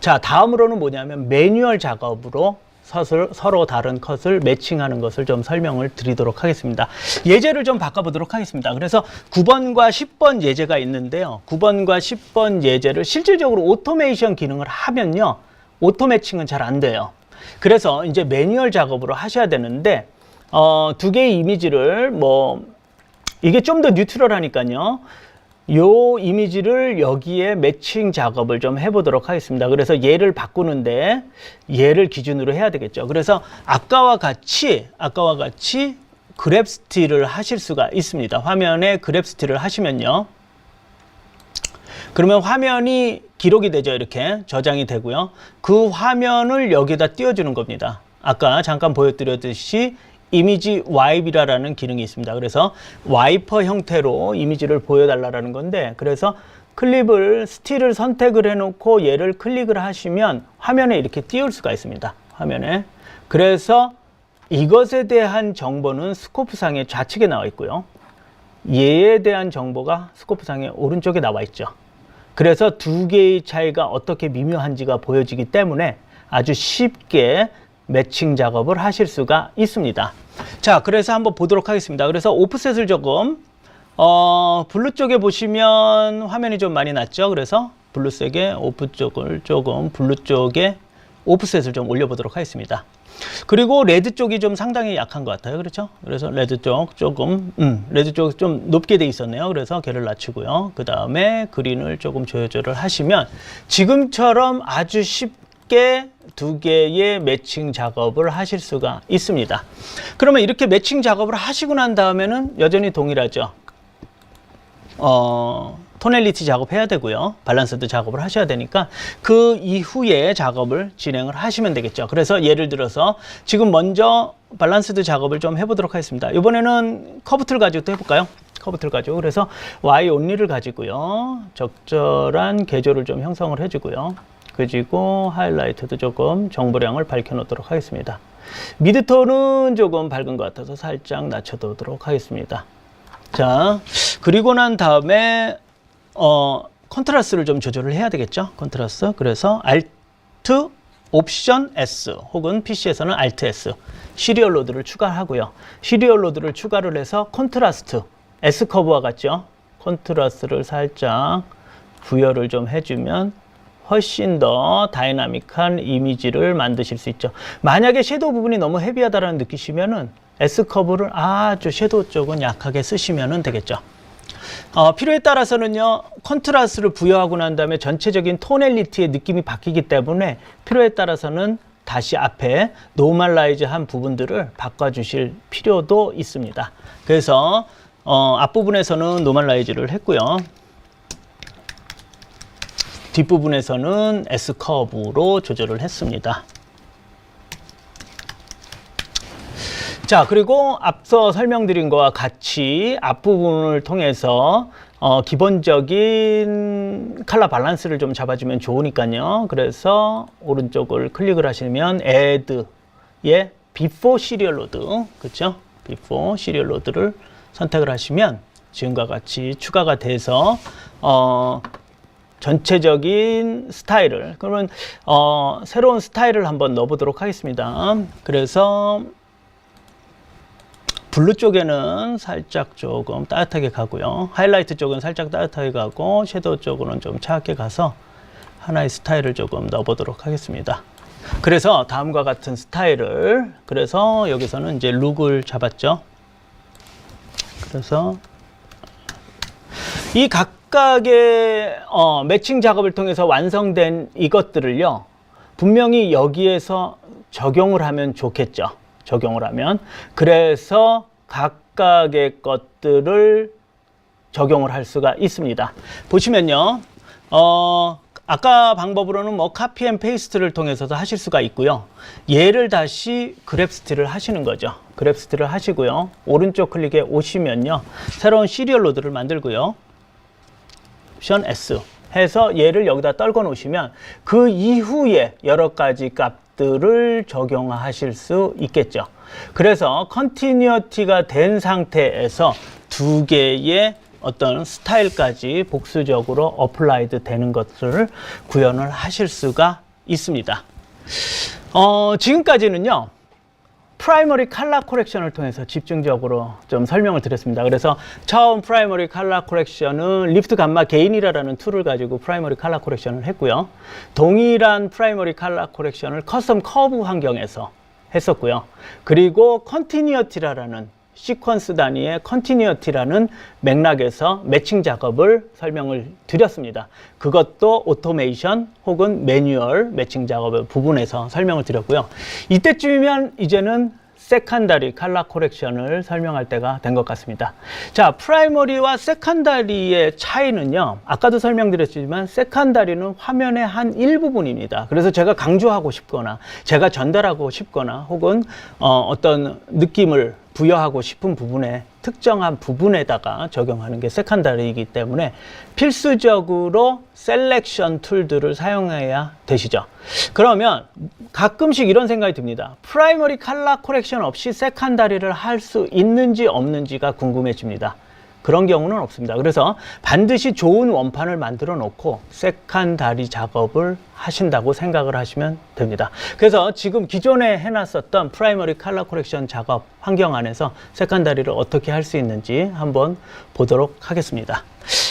자, 다음으로는 뭐냐면 매뉴얼 작업으로 서로 다른 컷을 매칭하는 것을 좀 설명을 드리도록 하겠습니다. 예제를 좀 바꿔보도록 하겠습니다. 그래서 9번과 10번 예제가 있는데요. 9번과 10번 예제를 실질적으로 오토메이션 기능을 하면요, 오토 매칭은 잘 안 돼요. 그래서 이제 매뉴얼 작업으로 하셔야 되는데 두 개의 이미지를 이게 좀 더 뉴트럴하니까요. 요 이미지를 여기에 매칭 작업을 좀 해보도록 하겠습니다. 그래서 얘를 바꾸는데 얘를 기준으로 해야 되겠죠. 그래서 아까와 같이 그랩 스틸을 하실 수가 있습니다. 화면에 그랩 스틸을 하시면요. 그러면 화면이 기록이 되죠. 이렇게 저장이 되고요. 그 화면을 여기다 띄워주는 겁니다. 아까 잠깐 보여드렸듯이 이미지 와이프라는 기능이 있습니다. 그래서 와이퍼 형태로 이미지를 보여달라는 건데, 그래서 스틸을 선택을 해놓고 얘를 클릭을 하시면 화면에 이렇게 띄울 수가 있습니다. 화면에. 그래서 이것에 대한 정보는 스코프상의 좌측에 나와 있고요. 얘에 대한 정보가 스코프상의 오른쪽에 나와 있죠. 그래서 두 개의 차이가 어떻게 미묘한지가 보여지기 때문에 아주 쉽게 매칭 작업을 하실 수가 있습니다. 자, 그래서 한번 보도록 하겠습니다. 그래서 오프셋을 조금 블루 쪽에 보시면 화면이 좀 많이 낮죠. 그래서 블루색의 오프 쪽을 조금 블루 쪽에 오프셋을 좀 올려보도록 하겠습니다. 그리고 레드 쪽이 좀 상당히 약한 것 같아요. 그렇죠? 그래서 레드 쪽 조금 레드 쪽 좀 높게 돼 있었네요. 그래서 걔를 낮추고요. 그 다음에 그린을 조금 조절을 하시면 지금처럼 아주 쉽게 두 개의 매칭 작업을 하실 수가 있습니다. 그러면 이렇게 매칭 작업을 하시고 난 다음에는 여전히 동일하죠. 토넬리티 작업해야 되고요. 밸런스드 작업을 하셔야 되니까 그 이후에 작업을 진행을 하시면 되겠죠. 그래서 예를 들어서 지금 먼저 밸런스드 작업을 좀 해보도록 하겠습니다. 이번에는 커브 툴 가지고 또 해볼까요? 커브 툴 가지고. 그래서 Y only를 가지고요. 적절한 계조를 좀 형성을 해주고요. 그리고 하이라이트도 조금 정보량을 밝혀놓도록 하겠습니다. 미드톤은 조금 밝은 것 같아서 살짝 낮춰두도록 하겠습니다. 자, 그리고 난 다음에 컨트라스트를 좀 조절을 해야 되겠죠. 컨트라스트. 그래서 Alt 옵션 S 혹은 PC에서는 Alt S 시리얼 로드를 추가하고요. 시리얼 로드를 추가를 해서 컨트라스트 S 커브와 같죠. 컨트라스트를 살짝 부여를 좀 해주면 훨씬 더 다이나믹한 이미지를 만드실 수 있죠. 만약에 섀도우 부분이 너무 헤비하다라는 느끼시면은 S 커브를 아주 섀도우 쪽은 약하게 쓰시면 되겠죠. 필요에 따라서는요, 컨트라스트를 부여하고 난 다음에 전체적인 토넬리티의 느낌이 바뀌기 때문에 필요에 따라서는 다시 앞에 노멀라이즈 한 부분들을 바꿔주실 필요도 있습니다. 그래서 앞부분에서는 노멀라이즈를 했고요. 뒷부분에서는 S 커브로 조절을 했습니다. 자, 그리고 앞서 설명드린 것과 같이 앞부분을 통해서 기본적인 컬러 밸런스를 좀 잡아주면 좋으니까요. 그래서 오른쪽을 클릭을 하시면 Add의 Before Serial Load, 그렇죠? Before Serial Load를 선택을 하시면 지금과 같이 추가가 돼서 전체적인 스타일을, 그러면 새로운 스타일을 한번 넣어보도록 하겠습니다. 그래서 블루 쪽에는 살짝 조금 따뜻하게 가고요. 하이라이트 쪽은 살짝 따뜻하게 가고 섀도우 쪽으로는 좀 차갑게 가서 하나의 스타일을 조금 넣어보도록 하겠습니다. 그래서 다음과 같은 스타일을, 그래서 여기서는 이제 룩을 잡았죠. 그래서 이 각각의 매칭 작업을 통해서 완성된 이것들을요, 분명히 여기에서 적용을 하면 좋겠죠. 적용을 하면. 그래서 각각의 것들을 적용을 할 수가 있습니다. 보시면요, 아까 방법으로는 카피 앤 페이스트를 통해서도 하실 수가 있고요. 얘를 다시 그랩 스틸을 하시는 거죠. 그랩 스틸을 하시고요. 오른쪽 클릭에 오시면요, 새로운 시리얼 로드를 만들고요. 옵션 S 해서 얘를 여기다 떨궈 놓으시면 그 이후에 여러 가지 값들을 적용하실 수 있겠죠. 그래서 컨티뉴어티가 된 상태에서 두 개의 어떤 스타일까지 복수적으로 어플라이드 되는 것들을 구현을 하실 수가 있습니다. 지금까지는요, 프라이머리 컬러 코렉션을 통해서 집중적으로 좀 설명을 드렸습니다. 그래서 처음 프라이머리 컬러 코렉션은 리프트 감마 게인이라는 툴을 가지고 프라이머리 컬러 코렉션을 했고요. 동일한 프라이머리 컬러 코렉션을 커스텀 커브 환경에서 했었고요. 그리고 컨티뉴어티라는 시퀀스 단위의 컨티뉴어티라는 맥락에서 매칭 작업을 설명을 드렸습니다. 그것도 오토메이션 혹은 매뉴얼 매칭 작업의 부분에서 설명을 드렸고요. 이때쯤이면 이제는 세컨더리 컬러 코렉션을 설명할 때가 된 것 같습니다. 자, 프라이머리와 세컨더리의 차이는요, 아까도 설명드렸지만 세컨더리는 화면의 한 일부분입니다. 그래서 제가 강조하고 싶거나 제가 전달하고 싶거나 혹은 어떤 느낌을 부여하고 싶은 부분에 특정한 부분에다가 적용하는 게 세컨더리이기 때문에 필수적으로 셀렉션 툴들을 사용해야 되시죠. 그러면 가끔씩 이런 생각이 듭니다. 프라이머리 컬러 코렉션 없이 세컨더리를 할 수 있는지 없는지가 궁금해집니다. 그런 경우는 없습니다. 그래서 반드시 좋은 원판을 만들어 놓고 세컨더리 작업을 하신다고 생각을 하시면 됩니다. 그래서 지금 기존에 해놨었던 프라이머리 컬러 코렉션 작업 환경 안에서 세컨더리를 어떻게 할 수 있는지 한번 보도록 하겠습니다.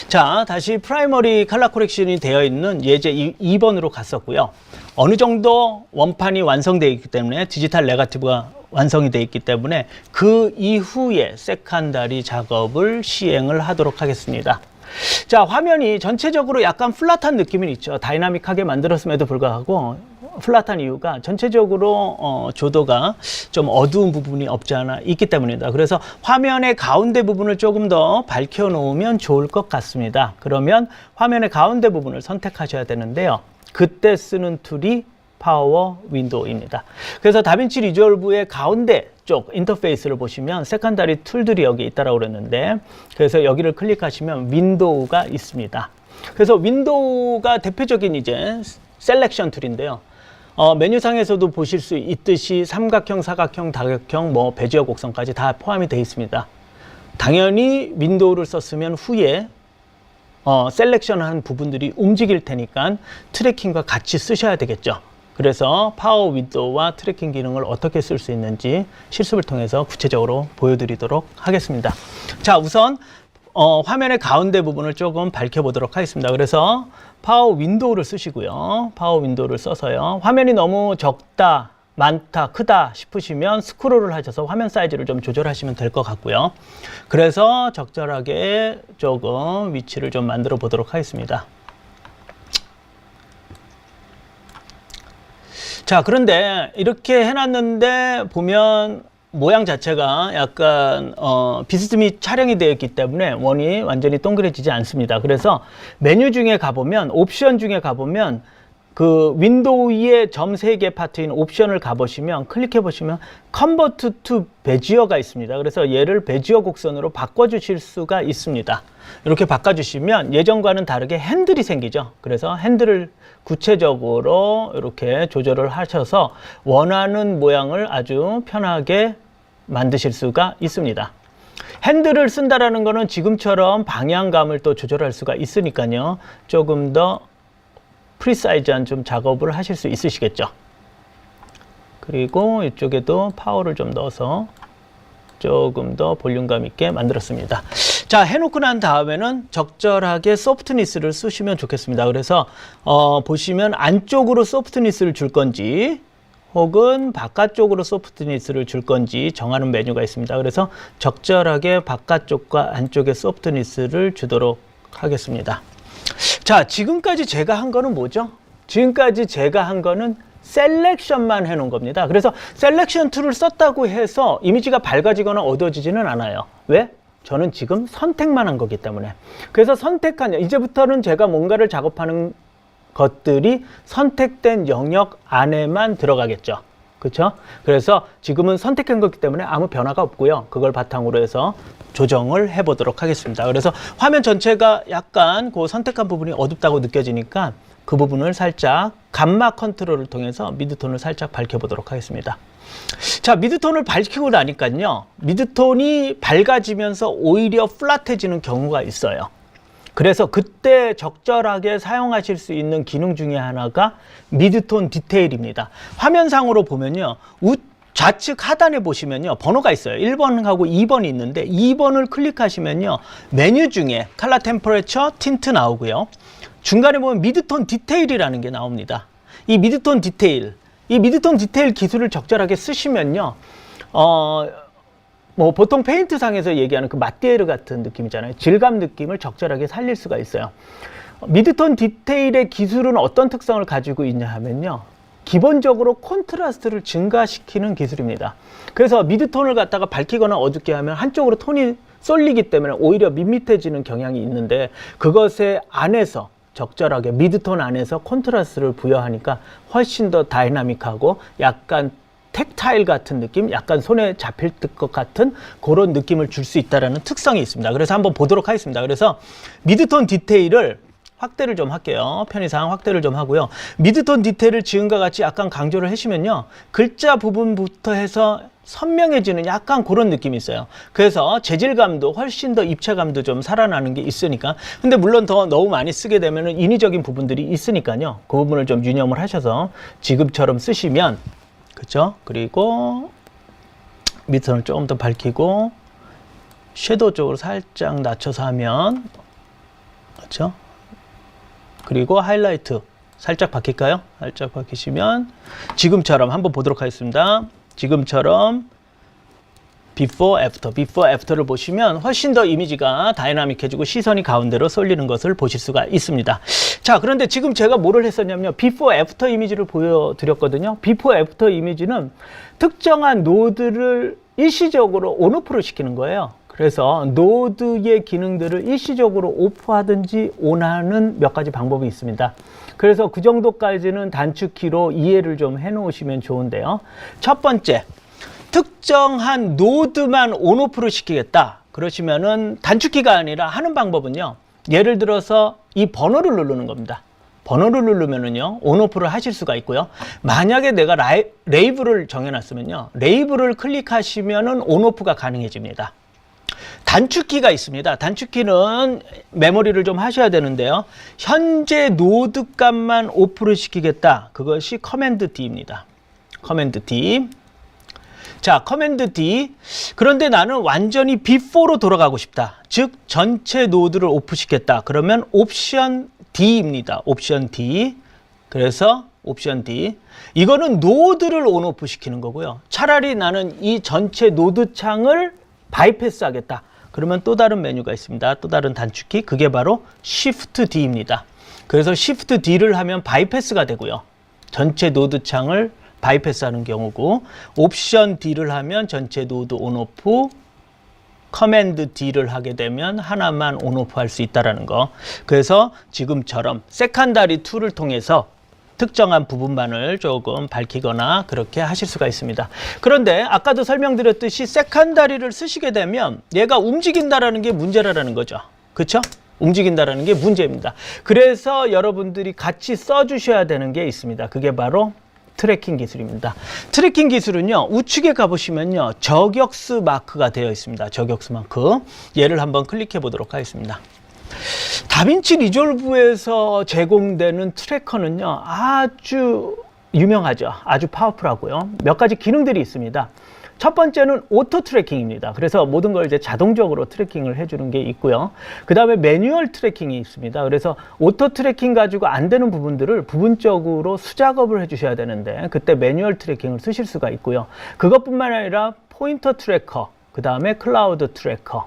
자, 다시 프라이머리 컬러 코렉션이 되어 있는 예제 2번으로 갔었고요. 어느 정도 원판이 완성되어 있기 때문에 디지털 네거티브가 완성이 되어 있기 때문에 그 이후에 세컨더리 작업을 시행을 하도록 하겠습니다. 자, 화면이 전체적으로 약간 플랫한 느낌은 있죠. 다이나믹하게 만들었음에도 불구하고 플랫한 이유가 전체적으로 조도가 좀 어두운 부분이 없지 않아 있기 때문입니다. 그래서 화면의 가운데 부분을 조금 더 밝혀 놓으면 좋을 것 같습니다. 그러면 화면의 가운데 부분을 선택하셔야 되는데요. 그때 쓰는 툴이 파워 윈도우입니다. 그래서 다빈치 리졸브의 가운데 쪽 인터페이스를 보시면 세컨더리 툴들이 여기 있다고 그랬는데, 그래서 여기를 클릭하시면 윈도우가 있습니다. 그래서 윈도우가 대표적인 이제 셀렉션 툴인데요. 메뉴상에서도 보실 수 있듯이 삼각형, 사각형, 다각형, 뭐 베지어 곡선까지 다 포함이 되어 있습니다. 당연히 윈도우를 썼으면 후에 셀렉션한 부분들이 움직일 테니까 트래킹과 같이 쓰셔야 되겠죠. 그래서 파워 윈도우와 트래킹 기능을 어떻게 쓸 수 있는지 실습을 통해서 구체적으로 보여드리도록 하겠습니다. 자, 우선 화면의 가운데 부분을 조금 밝혀보도록 하겠습니다. 그래서 파워 윈도우를 쓰시고요. 파워 윈도우를 써서요. 화면이 너무 적다, 많다, 크다 싶으시면 스크롤을 하셔서 화면 사이즈를 좀 조절하시면 될 것 같고요. 그래서 적절하게 조금 위치를 좀 만들어 보도록 하겠습니다. 자, 그런데 이렇게 해놨는데 보면 모양 자체가 약간 비스듬히 촬영이 되어 있기 때문에 원이 완전히 동그래지지 않습니다. 그래서 메뉴 중에 가보면, 옵션 중에 가보면 그 윈도우의 점 3개 파트인 옵션을 가보시면, 클릭해보시면 컨버트 투 베지어가 있습니다. 그래서 얘를 베지어 곡선으로 바꿔주실 수가 있습니다. 이렇게 바꿔주시면 예전과는 다르게 핸들이 생기죠. 그래서 핸들을 구체적으로 이렇게 조절을 하셔서 원하는 모양을 아주 편하게 만드실 수가 있습니다. 핸들을 쓴다라는 거는 지금처럼 방향감을 또 조절할 수가 있으니까요. 조금 더 프리사이즈한 좀 작업을 하실 수 있으시겠죠. 그리고 이쪽에도 파워를 좀 넣어서 조금 더 볼륨감 있게 만들었습니다. 자, 해놓고 난 다음에는 적절하게 소프트니스를 쓰시면 좋겠습니다. 그래서 보시면 안쪽으로 소프트니스를 줄 건지 혹은 바깥쪽으로 소프트니스를 줄 건지 정하는 메뉴가 있습니다. 그래서 적절하게 바깥쪽과 안쪽에 소프트니스를 주도록 하겠습니다. 자, 지금까지 제가 한 거는 뭐죠? 지금까지 제가 한 거는 셀렉션만 해놓은 겁니다. 그래서 셀렉션 툴을 썼다고 해서 이미지가 밝아지거나 어두워지지는 않아요. 왜? 저는 지금 선택만 한 거기 때문에. 그래서 선택한, 이제부터는 제가 뭔가를 작업하는 것들이 선택된 영역 안에만 들어가겠죠. 그렇죠? 그래서 지금은 선택한 거기 때문에 아무 변화가 없고요. 그걸 바탕으로 해서 조정을 해보도록 하겠습니다. 그래서 화면 전체가 약간 그 선택한 부분이 어둡다고 느껴지니까 그 부분을 살짝 감마 컨트롤을 통해서 미드톤을 살짝 밝혀보도록 하겠습니다. 자, 미드톤을 밝히고 나니까요, 미드톤이 밝아지면서 오히려 플랫해지는 경우가 있어요. 그래서 그때 적절하게 사용하실 수 있는 기능 중에 하나가 미드톤 디테일입니다. 화면상으로 보면요, 좌측 하단에 보시면요, 번호가 있어요. 1번하고 2번이 있는데 2번을 클릭하시면요, 메뉴 중에 컬러 템퍼레처 틴트 나오고요. 중간에 보면 미드톤 디테일이라는 게 나옵니다. 이 미드톤 디테일 기술을 적절하게 쓰시면요, 뭐 보통 페인트상에서 얘기하는 그 마띠에르 같은 느낌이잖아요. 질감 느낌을 적절하게 살릴 수가 있어요. 미드톤 디테일의 기술은 어떤 특성을 가지고 있냐 하면요, 기본적으로 콘트라스트를 증가시키는 기술입니다. 그래서 미드톤을 갖다가 밝히거나 어둡게 하면 한쪽으로 톤이 쏠리기 때문에 오히려 밋밋해지는 경향이 있는데, 그것에 안에서 적절하게 미드톤 안에서 콘트라스트를 부여하니까 훨씬 더 다이나믹하고 약간 텍타일 같은 느낌, 약간 손에 잡힐 것 같은 그런 느낌을 줄 수 있다는 특성이 있습니다. 그래서 한번 보도록 하겠습니다. 그래서 미드톤 디테일을 확대를 좀 할게요. 편의상 확대를 좀 하고요. 미드톤 디테일을 지금과 같이 약간 강조를 해주면요, 글자 부분부터 해서 선명해지는 약간 그런 느낌이 있어요. 그래서 재질감도 훨씬 더 입체감도 좀 살아나는 게 있으니까. 근데 물론 더 너무 많이 쓰게 되면 인위적인 부분들이 있으니까요, 그 부분을 좀 유념을 하셔서 지금처럼 쓰시면, 그렇죠? 그리고 미드톤을 조금 더 밝히고 섀도우 쪽으로 살짝 낮춰서 하면, 그렇죠? 그리고 하이라이트 살짝 바뀔까요? 살짝 바뀌시면 지금처럼 한번 보도록 하겠습니다. 지금처럼 before, after를 보시면 훨씬 더 이미지가 다이나믹해지고 시선이 가운데로 쏠리는 것을 보실 수가 있습니다. 자, 그런데 지금 제가 뭐를 했었냐면요, before, after 이미지를 보여드렸거든요. before, after 이미지는 특정한 노드를 일시적으로 온오프를 시키는 거예요. 그래서 노드의 기능들을 일시적으로 오프하든지 온하는 몇 가지 방법이 있습니다. 그래서 그 정도까지는 단축키로 이해를 좀 해 놓으시면 좋은데요. 첫 번째, 특정한 노드만 온오프를 시키겠다 그러시면은 단축키가 아니라 하는 방법은요, 예를 들어서 이 번호를 누르는 겁니다. 번호를 누르면은요, 온오프를 하실 수가 있고요. 만약에 내가 레이블을 정해놨으면요, 레이블을 클릭하시면은 온오프가 가능해집니다. 단축키가 있습니다. 단축키는 메모리를 좀 하셔야 되는데요, 현재 노드 값만 오프를 시키겠다, 그것이 커맨드 D입니다. 커맨드 D. 자, 커맨드 D. 그런데 나는 완전히 before로 돌아가고 싶다, 즉 전체 노드를 오프시켰다, 그러면 옵션 D입니다. 옵션 D. 그래서 옵션 D. 이거는 노드를 온오프 시키는 거고요. 차라리 나는 이 전체 노드 창을 바이패스 하겠다, 그러면 또 다른 메뉴가 있습니다. 또 다른 단축키, 그게 바로 Shift D입니다. 그래서 Shift D를 하면 바이패스가 되고요, 전체 노드 창을 바이패스 하는 경우고, 옵션 D를 하면 전체 노드 온오프, 커맨드 D를 하게 되면 하나만 온오프 할 수 있다는 거. 그래서 지금처럼 세컨다리 툴을 통해서 특정한 부분만을 조금 밝히거나 그렇게 하실 수가 있습니다. 그런데 아까도 설명드렸듯이 세컨다리를 쓰시게 되면 얘가 움직인다라는 게 문제라는 거죠. 그렇죠? 움직인다라는 게 문제입니다. 그래서 여러분들이 같이 써주셔야 되는 게 있습니다. 그게 바로 트래킹 기술입니다. 트래킹 기술은요, 우측에 가보시면요, 저격수 마크가 되어 있습니다. 저격수 마크. 얘를 한번 클릭해 보도록 하겠습니다. 다빈치 리졸브에서 제공되는 트래커는요, 아주 유명하죠. 아주 파워풀하고요. 몇 가지 기능들이 있습니다. 첫 번째는 오토 트래킹입니다. 그래서 모든 걸 이제 자동적으로 트래킹을 해주는 게 있고요. 그 다음에 매뉴얼 트래킹이 있습니다. 그래서 오토 트래킹 가지고 안 되는 부분들을 부분적으로 수작업을 해주셔야 되는데, 그때 매뉴얼 트래킹을 쓰실 수가 있고요. 그것뿐만 아니라 포인터 트래커, 그 다음에 클라우드 트래커,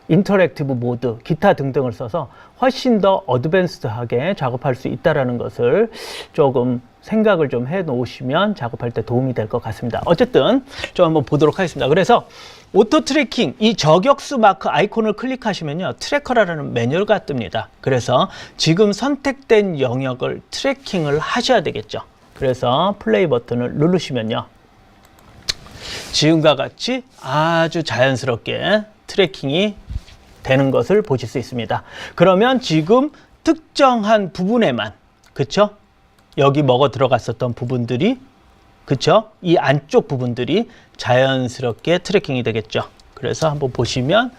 인터랙티브 모드, 기타 등등을 써서 훨씬 더 어드밴스드하게 작업할 수 있다는 것을 조금 생각을 좀 해 놓으시면 작업할 때 도움이 될 것 같습니다. 어쨌든 좀 한번 보도록 하겠습니다. 그래서 오토 트래킹, 이 저격수 마크 아이콘을 클릭하시면요, 트래커라는 메뉴가 뜹니다. 그래서 지금 선택된 영역을 트래킹을 하셔야 되겠죠. 그래서 플레이 버튼을 누르시면요, 지금과 같이 아주 자연스럽게 트래킹이 되는 것을 보실 수 있습니다. 그러면 지금 특정한 부분에만, 그쵸? 여기 먹어 들어갔었던 부분들이, 그쵸? 이 안쪽 부분들이 자연스럽게 트래킹이 되겠죠. 그래서 한번 보시면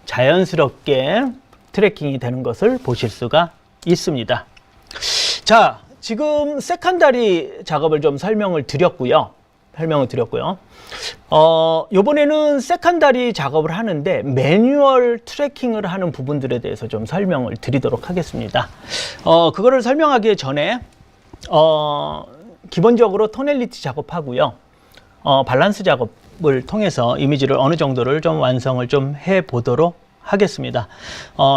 자연스럽게 트래킹이 되는 것을 보실 수가 있습니다. 자, 지금 세컨다리 작업을 좀 설명을 드렸고요. 설명을 드렸고요. 요번에는 세컨다리 작업을 하는데 매뉴얼 트래킹을 하는 부분들에 대해서 좀 설명을 드리도록 하겠습니다. 그거를 설명하기 전에 기본적으로 토넬리티 작업하고요. 밸런스 작업을 통해서 이미지를 어느 정도를 좀 완성을 좀 해보도록 하겠습니다.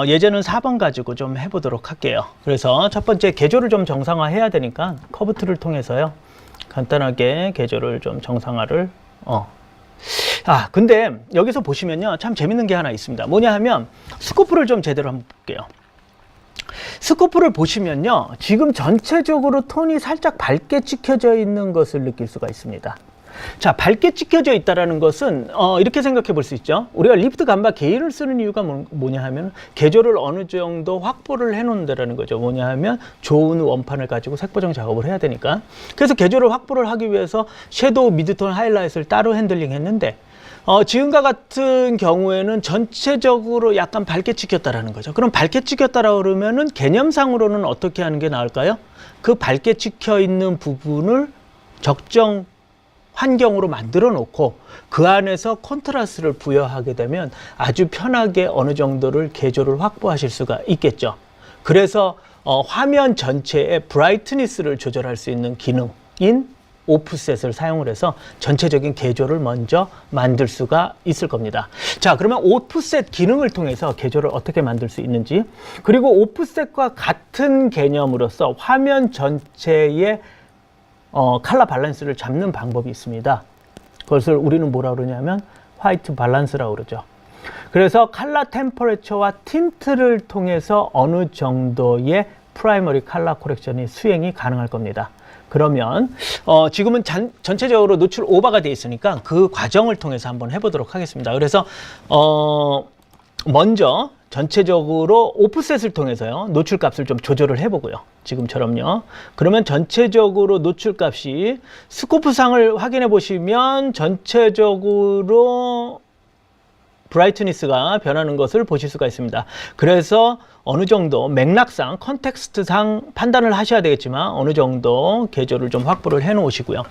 예제는 4번 가지고 좀 해보도록 할게요. 그래서 첫 번째 개조를 좀 정상화해야 되니까 커브 툴을 통해서요. 간단하게 개조를 좀 정상화를 근데 여기서 보시면요. 참 재밌는 게 하나 있습니다. 뭐냐 하면 스코프를 좀 제대로 한번 볼게요. 스코프를 보시면요. 지금 전체적으로 톤이 살짝 밝게 찍혀져 있는 것을 느낄 수가 있습니다. 자, 밝게 찍혀져 있다는 것은 이렇게 생각해 볼 수 있죠. 우리가 리프트 감바 게일을 쓰는 이유가 뭐냐 하면 개조를 어느 정도 확보를 해 놓는다는 거죠. 뭐냐 하면 좋은 원판을 가지고 색보정 작업을 해야 되니까. 그래서 개조를 확보를 하기 위해서 섀도우, 미드톤, 하이라이트를 따로 핸들링 했는데 지금과 같은 경우에는 전체적으로 약간 밝게 찍혔다라는 거죠. 그럼 밝게 찍혔다라 그러면은 개념상으로는 어떻게 하는 게 나을까요? 그 밝게 찍혀 있는 부분을 적정 환경으로 만들어 놓고 그 안에서 콘트라스트를 부여하게 되면 아주 편하게 어느 정도를 개조를 확보하실 수가 있겠죠. 그래서 화면 전체의 브라이트니스를 조절할 수 있는 기능인 오프셋을 사용을 해서 전체적인 개조를 먼저 만들 수가 있을 겁니다. 자, 그러면 오프셋 기능을 통해서 개조를 어떻게 만들 수 있는지, 그리고 오프셋과 같은 개념으로서 화면 전체의 컬러 밸런스를 잡는 방법이 있습니다. 그것을 우리는 뭐라 그러냐면 화이트 밸런스라고 그러죠. 그래서 컬러 템퍼레처와 틴트를 통해서 어느 정도의 프라이머리 컬러 코렉션이 수행이 가능할 겁니다. 그러면 지금은 전체적으로 노출 오버가 되어 있으니까 그 과정을 통해서 한번 해보도록 하겠습니다. 그래서 먼저 전체적으로 오프셋을 통해서요, 노출값을 좀 조절을 해보고요. 지금처럼요. 그러면 전체적으로 노출값이 스코프상을 확인해 보시면 전체적으로 브라이트니스가 변하는 것을 보실 수가 있습니다. 그래서 어느 정도 맥락상, 컨텍스트상 판단을 하셔야 되겠지만 어느 정도 개조를 좀 확보를 해 놓으시고요.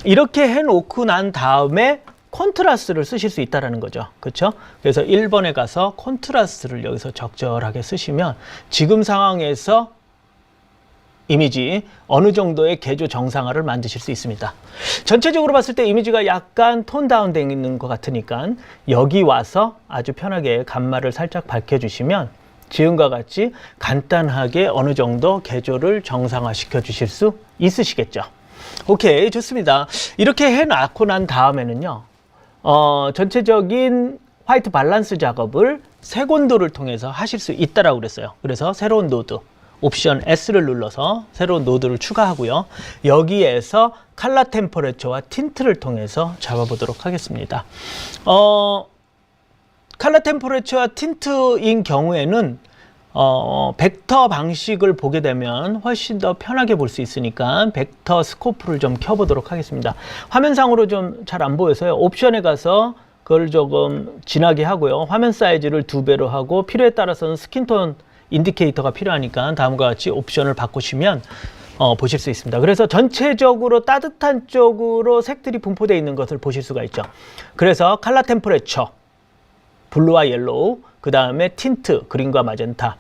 이렇게 해 놓고 난 다음에 콘트라스트를 쓰실 수 있다는 거죠. 그렇죠? 그래서 1번에 가서 콘트라스트를 여기서 적절하게 쓰시면 지금 상황에서 이미지 어느 정도의 개조 정상화를 만드실 수 있습니다. 전체적으로 봤을 때 이미지가 약간 톤 다운되어 있는 것 같으니까 여기 와서 아주 편하게 감마를 살짝 밝혀주시면 지금과 같이 간단하게 어느 정도 개조를 정상화 시켜 주실 수 있으시겠죠. 오케이, 좋습니다. 이렇게 해놓고 난 다음에는요, 전체적인 화이트 밸런스 작업을 색온도를 통해서 하실 수 있다라고 그랬어요. 그래서 새로운 노드, 옵션 S를 눌러서 새로운 노드를 추가하고요. 여기에서 컬러 템퍼레처와 틴트를 통해서 잡아보도록 하겠습니다. 컬러 템퍼레처와 틴트인 경우에는 벡터 방식을 보게 되면 훨씬 더 편하게 볼 수 있으니까 벡터 스코프를 좀 켜보도록 하겠습니다. 화면상으로 좀 잘 안 보여서요. 옵션에 가서 그걸 조금 진하게 하고요. 화면 사이즈를 2배로 하고 필요에 따라서는 스킨톤 인디케이터가 필요하니까 다음과 같이 옵션을 바꾸시면 보실 수 있습니다. 그래서 전체적으로 따뜻한 쪽으로 색들이 분포되어 있는 것을 보실 수가 있죠. 그래서 컬러 템퍼레처, 블루와 옐로우, 그 다음에 틴트, 그린과 마젠타.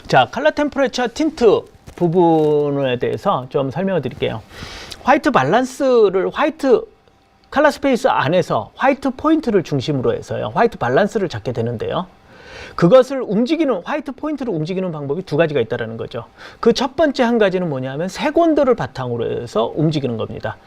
자, 컬러 템퍼레처 틴트 부분에 대해서 좀 설명을 드릴게요. 화이트 밸런스를 화이트 컬러 스페이스 안에서 화이트 포인트를 중심으로 해서요, 화이트 밸런스를 잡게 되는데요. 그것을 움직이는, 화이트 포인트를 움직이는 방법이 두 가지가 있다는 거죠. 그 첫 번째 한 가지는 뭐냐면 색온도를 바탕으로 해서 움직이는 겁니다.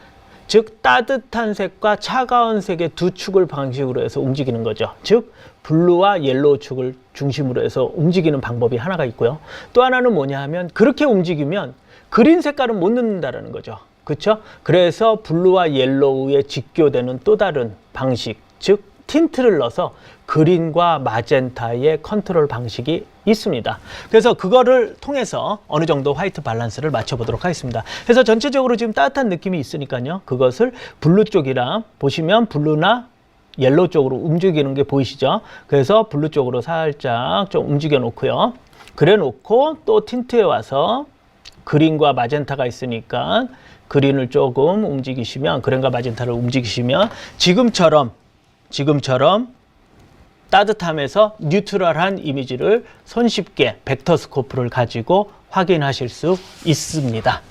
즉 따뜻한 색과 차가운 색의 두 축을 방식으로 해서 움직이는 거죠. 즉 블루와 옐로우 축을 중심으로 해서 움직이는 방법이 하나가 있고요. 또 하나는 뭐냐 하면 그렇게 움직이면 그린 색깔은 못 넣는다는 거죠. 그렇죠? 그래서 블루와 옐로우에 직교되는 또 다른 방식, 즉 틴트를 넣어서 그린과 마젠타의 컨트롤 방식이 있습니다. 그래서 그거를 통해서 어느 정도 화이트 밸런스를 맞춰보도록 하겠습니다. 그래서 전체적으로 지금 따뜻한 느낌이 있으니까요, 그것을 블루 쪽이랑 보시면 블루나 옐로우 쪽으로 움직이는 게 보이시죠? 그래서 블루 쪽으로 살짝 좀 움직여 놓고요. 그래 놓고 또 틴트에 와서 그린과 마젠타가 있으니까 그린을 조금 움직이시면, 그린과 마젠타를 움직이시면 지금처럼 따뜻함에서 뉴트럴한 이미지를 손쉽게 벡터 스코프를 가지고 확인하실 수 있습니다.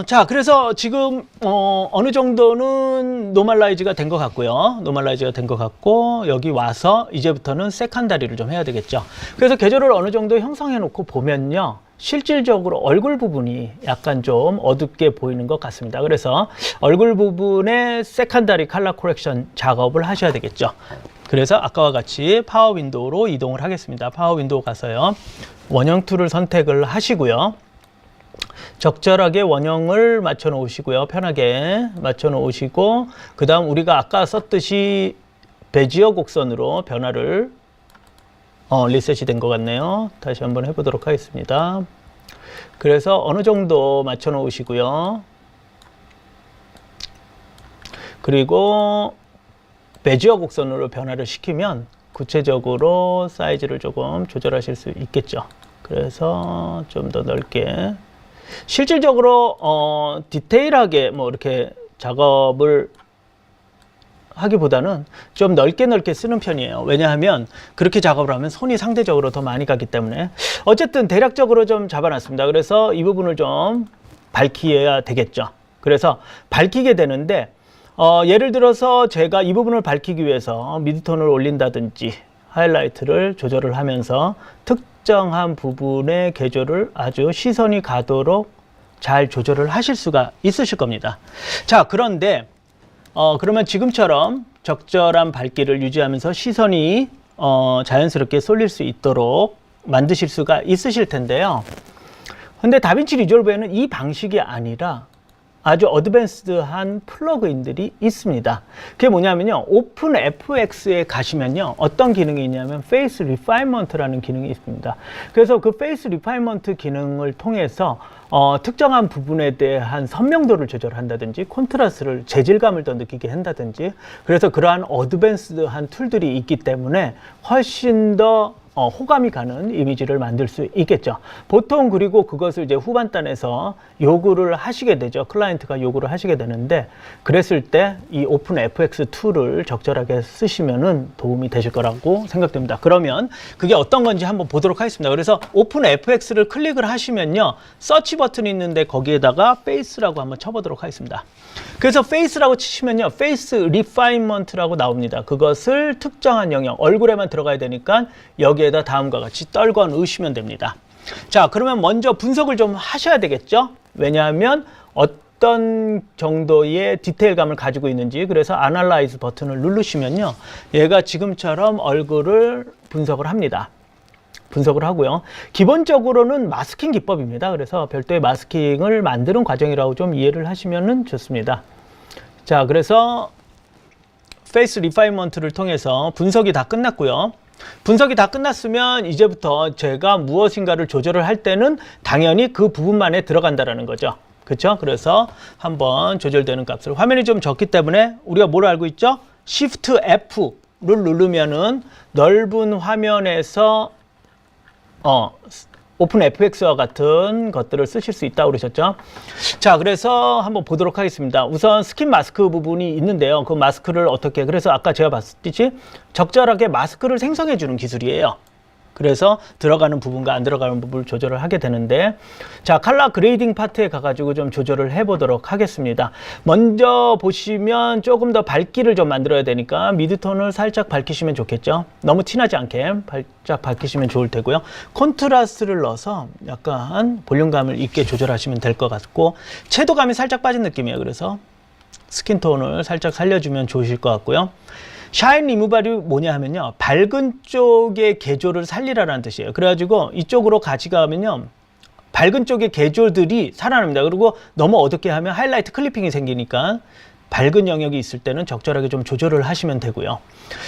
자, 그래서 지금 어느 정도는 노멀라이즈가 된 것 같고요. 노멀라이즈가 된 것 같고, 여기 와서 이제부터는 세컨다리를 좀 해야 되겠죠. 그래서 계절을 어느 정도 형성해 놓고 보면요, 실질적으로 얼굴 부분이 약간 좀 어둡게 보이는 것 같습니다. 그래서 얼굴 부분에 세컨다리 컬러 코렉션 작업을 하셔야 되겠죠. 그래서 아까와 같이 파워 윈도우로 이동을 하겠습니다. 파워 윈도우 가서요, 원형 툴을 선택을 하시고요. 적절하게 원형을 맞춰 놓으시고요. 편하게 맞춰 놓으시고, 그 다음 우리가 아까 썼듯이 베지어 곡선으로 변화를 리셋이 된 것 같네요. 다시 한번 해보도록 하겠습니다. 그래서 어느 정도 맞춰 놓으시고요. 그리고 베지어 곡선으로 변화를 시키면 구체적으로 사이즈를 조금 조절하실 수 있겠죠. 그래서 좀 더 넓게, 실질적으로 디테일하게 뭐 이렇게 작업을 하기보다는 좀 넓게 쓰는 편이에요. 왜냐하면 그렇게 작업을 하면 손이 상대적으로 더 많이 가기 때문에. 어쨌든 대략적으로 좀 잡아놨습니다. 그래서 이 부분을 좀 밝혀야 되겠죠. 그래서 밝히게 되는데, 예를 들어서 제가 이 부분을 밝히기 위해서 미드톤을 올린다든지 하이라이트를 조절을 하면서 특정한 부분의 계절을 아주 시선이 가도록 잘 조절을 하실 수가 있으실 겁니다. 자, 그런데 그러면 지금처럼 적절한 밝기를 유지하면서 시선이 자연스럽게 쏠릴 수 있도록 만드실 수가 있으실 텐데요. 근데 다빈치 리졸브에는 이 방식이 아니라 아주 어드밴스드한 플러그인들이 있습니다. 그게 뭐냐면요, 오픈 FX에 가시면요, 어떤 기능이 있냐면 페이스 리파인먼트라는 기능이 있습니다. 그래서 그 페이스 리파인먼트 기능을 통해서 특정한 부분에 대한 선명도를 조절한다든지 콘트라스트를, 재질감을 더 느끼게 한다든지, 그래서 그러한 어드밴스드한 툴들이 있기 때문에 훨씬 더 호감이 가는 이미지를 만들 수 있겠죠. 보통 그리고 그것을 이제 후반단에서 요구를 하시게 되죠. 클라이언트가 요구를 하시게 되는데, 그랬을 때 이 오픈 FX 툴을 적절하게 쓰시면은 도움이 되실 거라고 생각됩니다. 그러면 그게 어떤 건지 한번 보도록 하겠습니다. 그래서 오픈 FX를 클릭을 하시면요, 서치 버튼이 있는데 거기에다가 페이스라고 한번 쳐보도록 하겠습니다. 그래서 페이스라고 치시면요, 페이스 리파인먼트라고 나옵니다. 그것을 특정한 영역, 얼굴에만 들어가야 되니까 여기에다 다음과 같이 떨궈 넣으시면 됩니다. 자, 그러면 먼저 분석을 좀 하셔야 되겠죠. 왜냐하면 어떤 정도의 디테일감을 가지고 있는지. 그래서 Analyze 버튼을 누르시면요, 얘가 지금처럼 얼굴을 분석을 합니다. 분석을 하고요. 기본적으로는 마스킹 기법입니다. 그래서 별도의 마스킹을 만드는 과정이라고 좀 이해를 하시면 좋습니다. 자, 그래서 페이스 리파인먼트를 통해서 분석이 다 끝났고요. 분석이 다 끝났으면 이제부터 제가 무엇인가를 조절을 할 때는 당연히 그 부분만에 들어간다라는 거죠. 그렇죠? 그래서 한번 조절되는 값을, 화면이 좀 적기 때문에 우리가 뭘 알고 있죠? Shift F를 누르면은 넓은 화면에서 오픈 FX와 같은 것들을 쓰실 수 있다고 그러셨죠? 자, 그래서 한번 보도록 하겠습니다. 우선 스킨 마스크 부분이 있는데요. 그 마스크를 어떻게, 그래서 아까 제가 봤듯이 적절하게 마스크를 생성해 주는 기술이에요. 그래서 들어가는 부분과 안 들어가는 부분을 조절을 하게 되는데, 자, 컬러 그레이딩 파트에 가가지고 좀 조절을 해보도록 하겠습니다. 먼저 보시면 조금 더 밝기를 좀 만들어야 되니까 미드톤을 살짝 밝히시면 좋겠죠. 너무 티나지 않게 살짝 밝히시면 좋을 테고요. 콘트라스트를 넣어서 약간 볼륨감을 있게 조절하시면 될 것 같고, 채도감이 살짝 빠진 느낌이에요. 그래서 스킨톤을 살짝 살려주면 좋으실 것 같고요. 샤인 리무발이 뭐냐 하면요, 밝은 쪽의 개조를 살리라는 뜻이에요. 그래가지고 이쪽으로 가져가면요, 밝은 쪽의 개조들이 살아납니다. 그리고 너무 어둡게 하면 하이라이트 클리핑이 생기니까 밝은 영역이 있을 때는 적절하게 좀 조절을 하시면 되고요.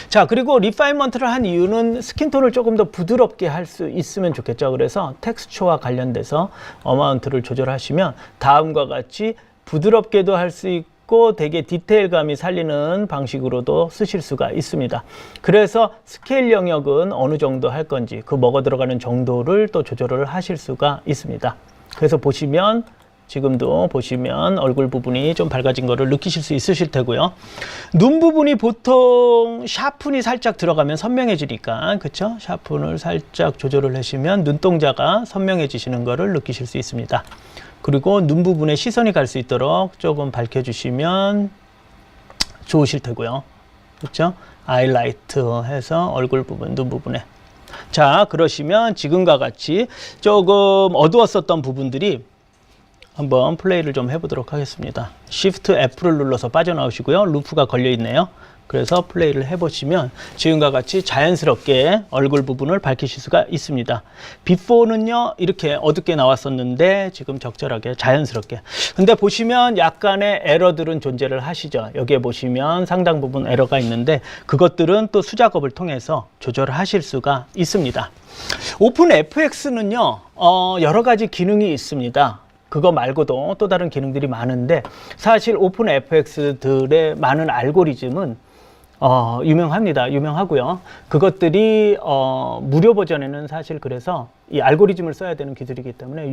자, 그리고 리파인먼트를 한 이유는 스킨톤을 조금 더 부드럽게 할 수 있으면 좋겠죠. 그래서 텍스처와 관련돼서 어마운트를 조절하시면 다음과 같이 부드럽게도 할 수 있고 되게 디테일감이 살리는 방식으로도 쓰실 수가 있습니다. 그래서 스케일 영역은 어느 정도 할 건지, 그 먹어 들어가는 정도를 또 조절을 하실 수가 있습니다. 그래서 보시면 지금도 보시면 얼굴 부분이 좀 밝아진 거를 느끼실 수 있으실 테고요. 눈 부분이 보통 샤픈이 살짝 들어가면 선명해지니까, 그쵸? 샤픈을 살짝 조절을 하시면 눈동자가 선명해지시는 거를 느끼실 수 있습니다. 그리고 눈 부분에 시선이 갈 수 있도록 조금 밝혀주시면 좋으실 테고요. 그쵸? 아이라이트 해서 얼굴 부분, 눈 부분에. 자, 그러시면 지금과 같이 조금 어두웠었던 부분들이 한번 플레이를 좀 해보도록 하겠습니다. Shift F를 눌러서 빠져나오시고요. 루프가 걸려 있네요. 그래서 플레이를 해보시면 지금과 같이 자연스럽게 얼굴 부분을 밝히실 수가 있습니다. 비포는요 이렇게 어둡게 나왔었는데 지금 적절하게 자연스럽게. 근데 보시면 약간의 에러들은 존재를 하시죠. 여기에 보시면 상당 부분 에러가 있는데 그것들은 또 수작업을 통해서 조절하실 수가 있습니다. 오픈 FX는요 여러 가지 기능이 있습니다. 그거 말고도 또 다른 기능들이 많은데 사실 오픈 FX들의 많은 알고리즘은 유명합니다. 유명하고요. 그것들이 무료 버전에는 사실 그래서 이 알고리즘을 써야 되는 기술이기 때문에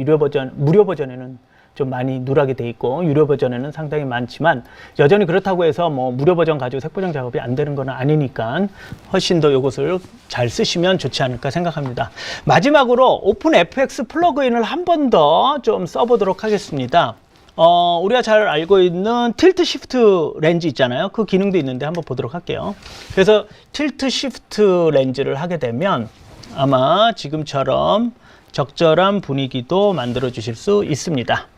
무료 버전에는 좀 많이 누락이 돼 있고 유료 버전에는 상당히 많지만 여전히 그렇다고 해서 뭐 무료 버전 가지고 색보정 작업이 안 되는 건 아니니까 훨씬 더 이것을 잘 쓰시면 좋지 않을까 생각합니다. 마지막으로 오픈 FX 플러그인을 한 번 더 좀 써보도록 하겠습니다. 우리가 잘 알고 있는 틸트 시프트 렌즈 있잖아요. 그 기능도 있는데 한번 보도록 할게요. 그래서 틸트 시프트 렌즈를 하게 되면 아마 지금처럼 적절한 분위기도 만들어 주실 수 있습니다.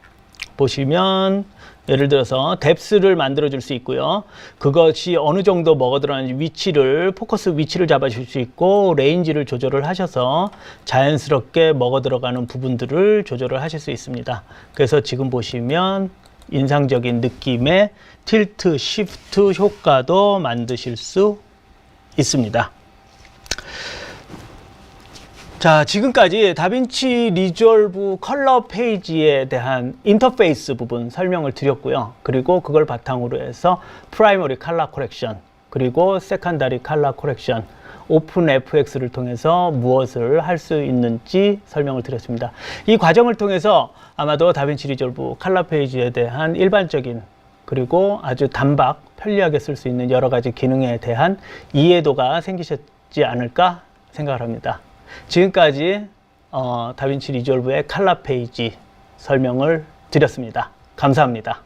보시면 예를 들어서 뎁스를 만들어 줄 수 있고요. 그것이 어느 정도 먹어 들어가는지 위치를 포커스 위치를 잡아 줄 수 있고 레인지를 조절을 하셔서 자연스럽게 먹어 들어가는 부분들을 조절을 하실 수 있습니다. 그래서 지금 보시면 인상적인 느낌의 틸트 시프트 효과도 만드실 수 있습니다. 자, 지금까지 다빈치 리졸브 컬러 페이지에 대한 인터페이스 부분 설명을 드렸고요. 그리고 그걸 바탕으로 해서 프라이머리 컬러 코렉션, 그리고 세컨다리 컬러 코렉션, 오픈 FX를 통해서 무엇을 할 수 있는지 설명을 드렸습니다. 이 과정을 통해서 아마도 다빈치 리졸브 컬러 페이지에 대한 일반적인 그리고 아주 단박, 편리하게 쓸 수 있는 여러 가지 기능에 대한 이해도가 생기셨지 않을까 생각을 합니다. 지금까지 다빈치 리졸브의 컬러 페이지 설명을 드렸습니다. 감사합니다.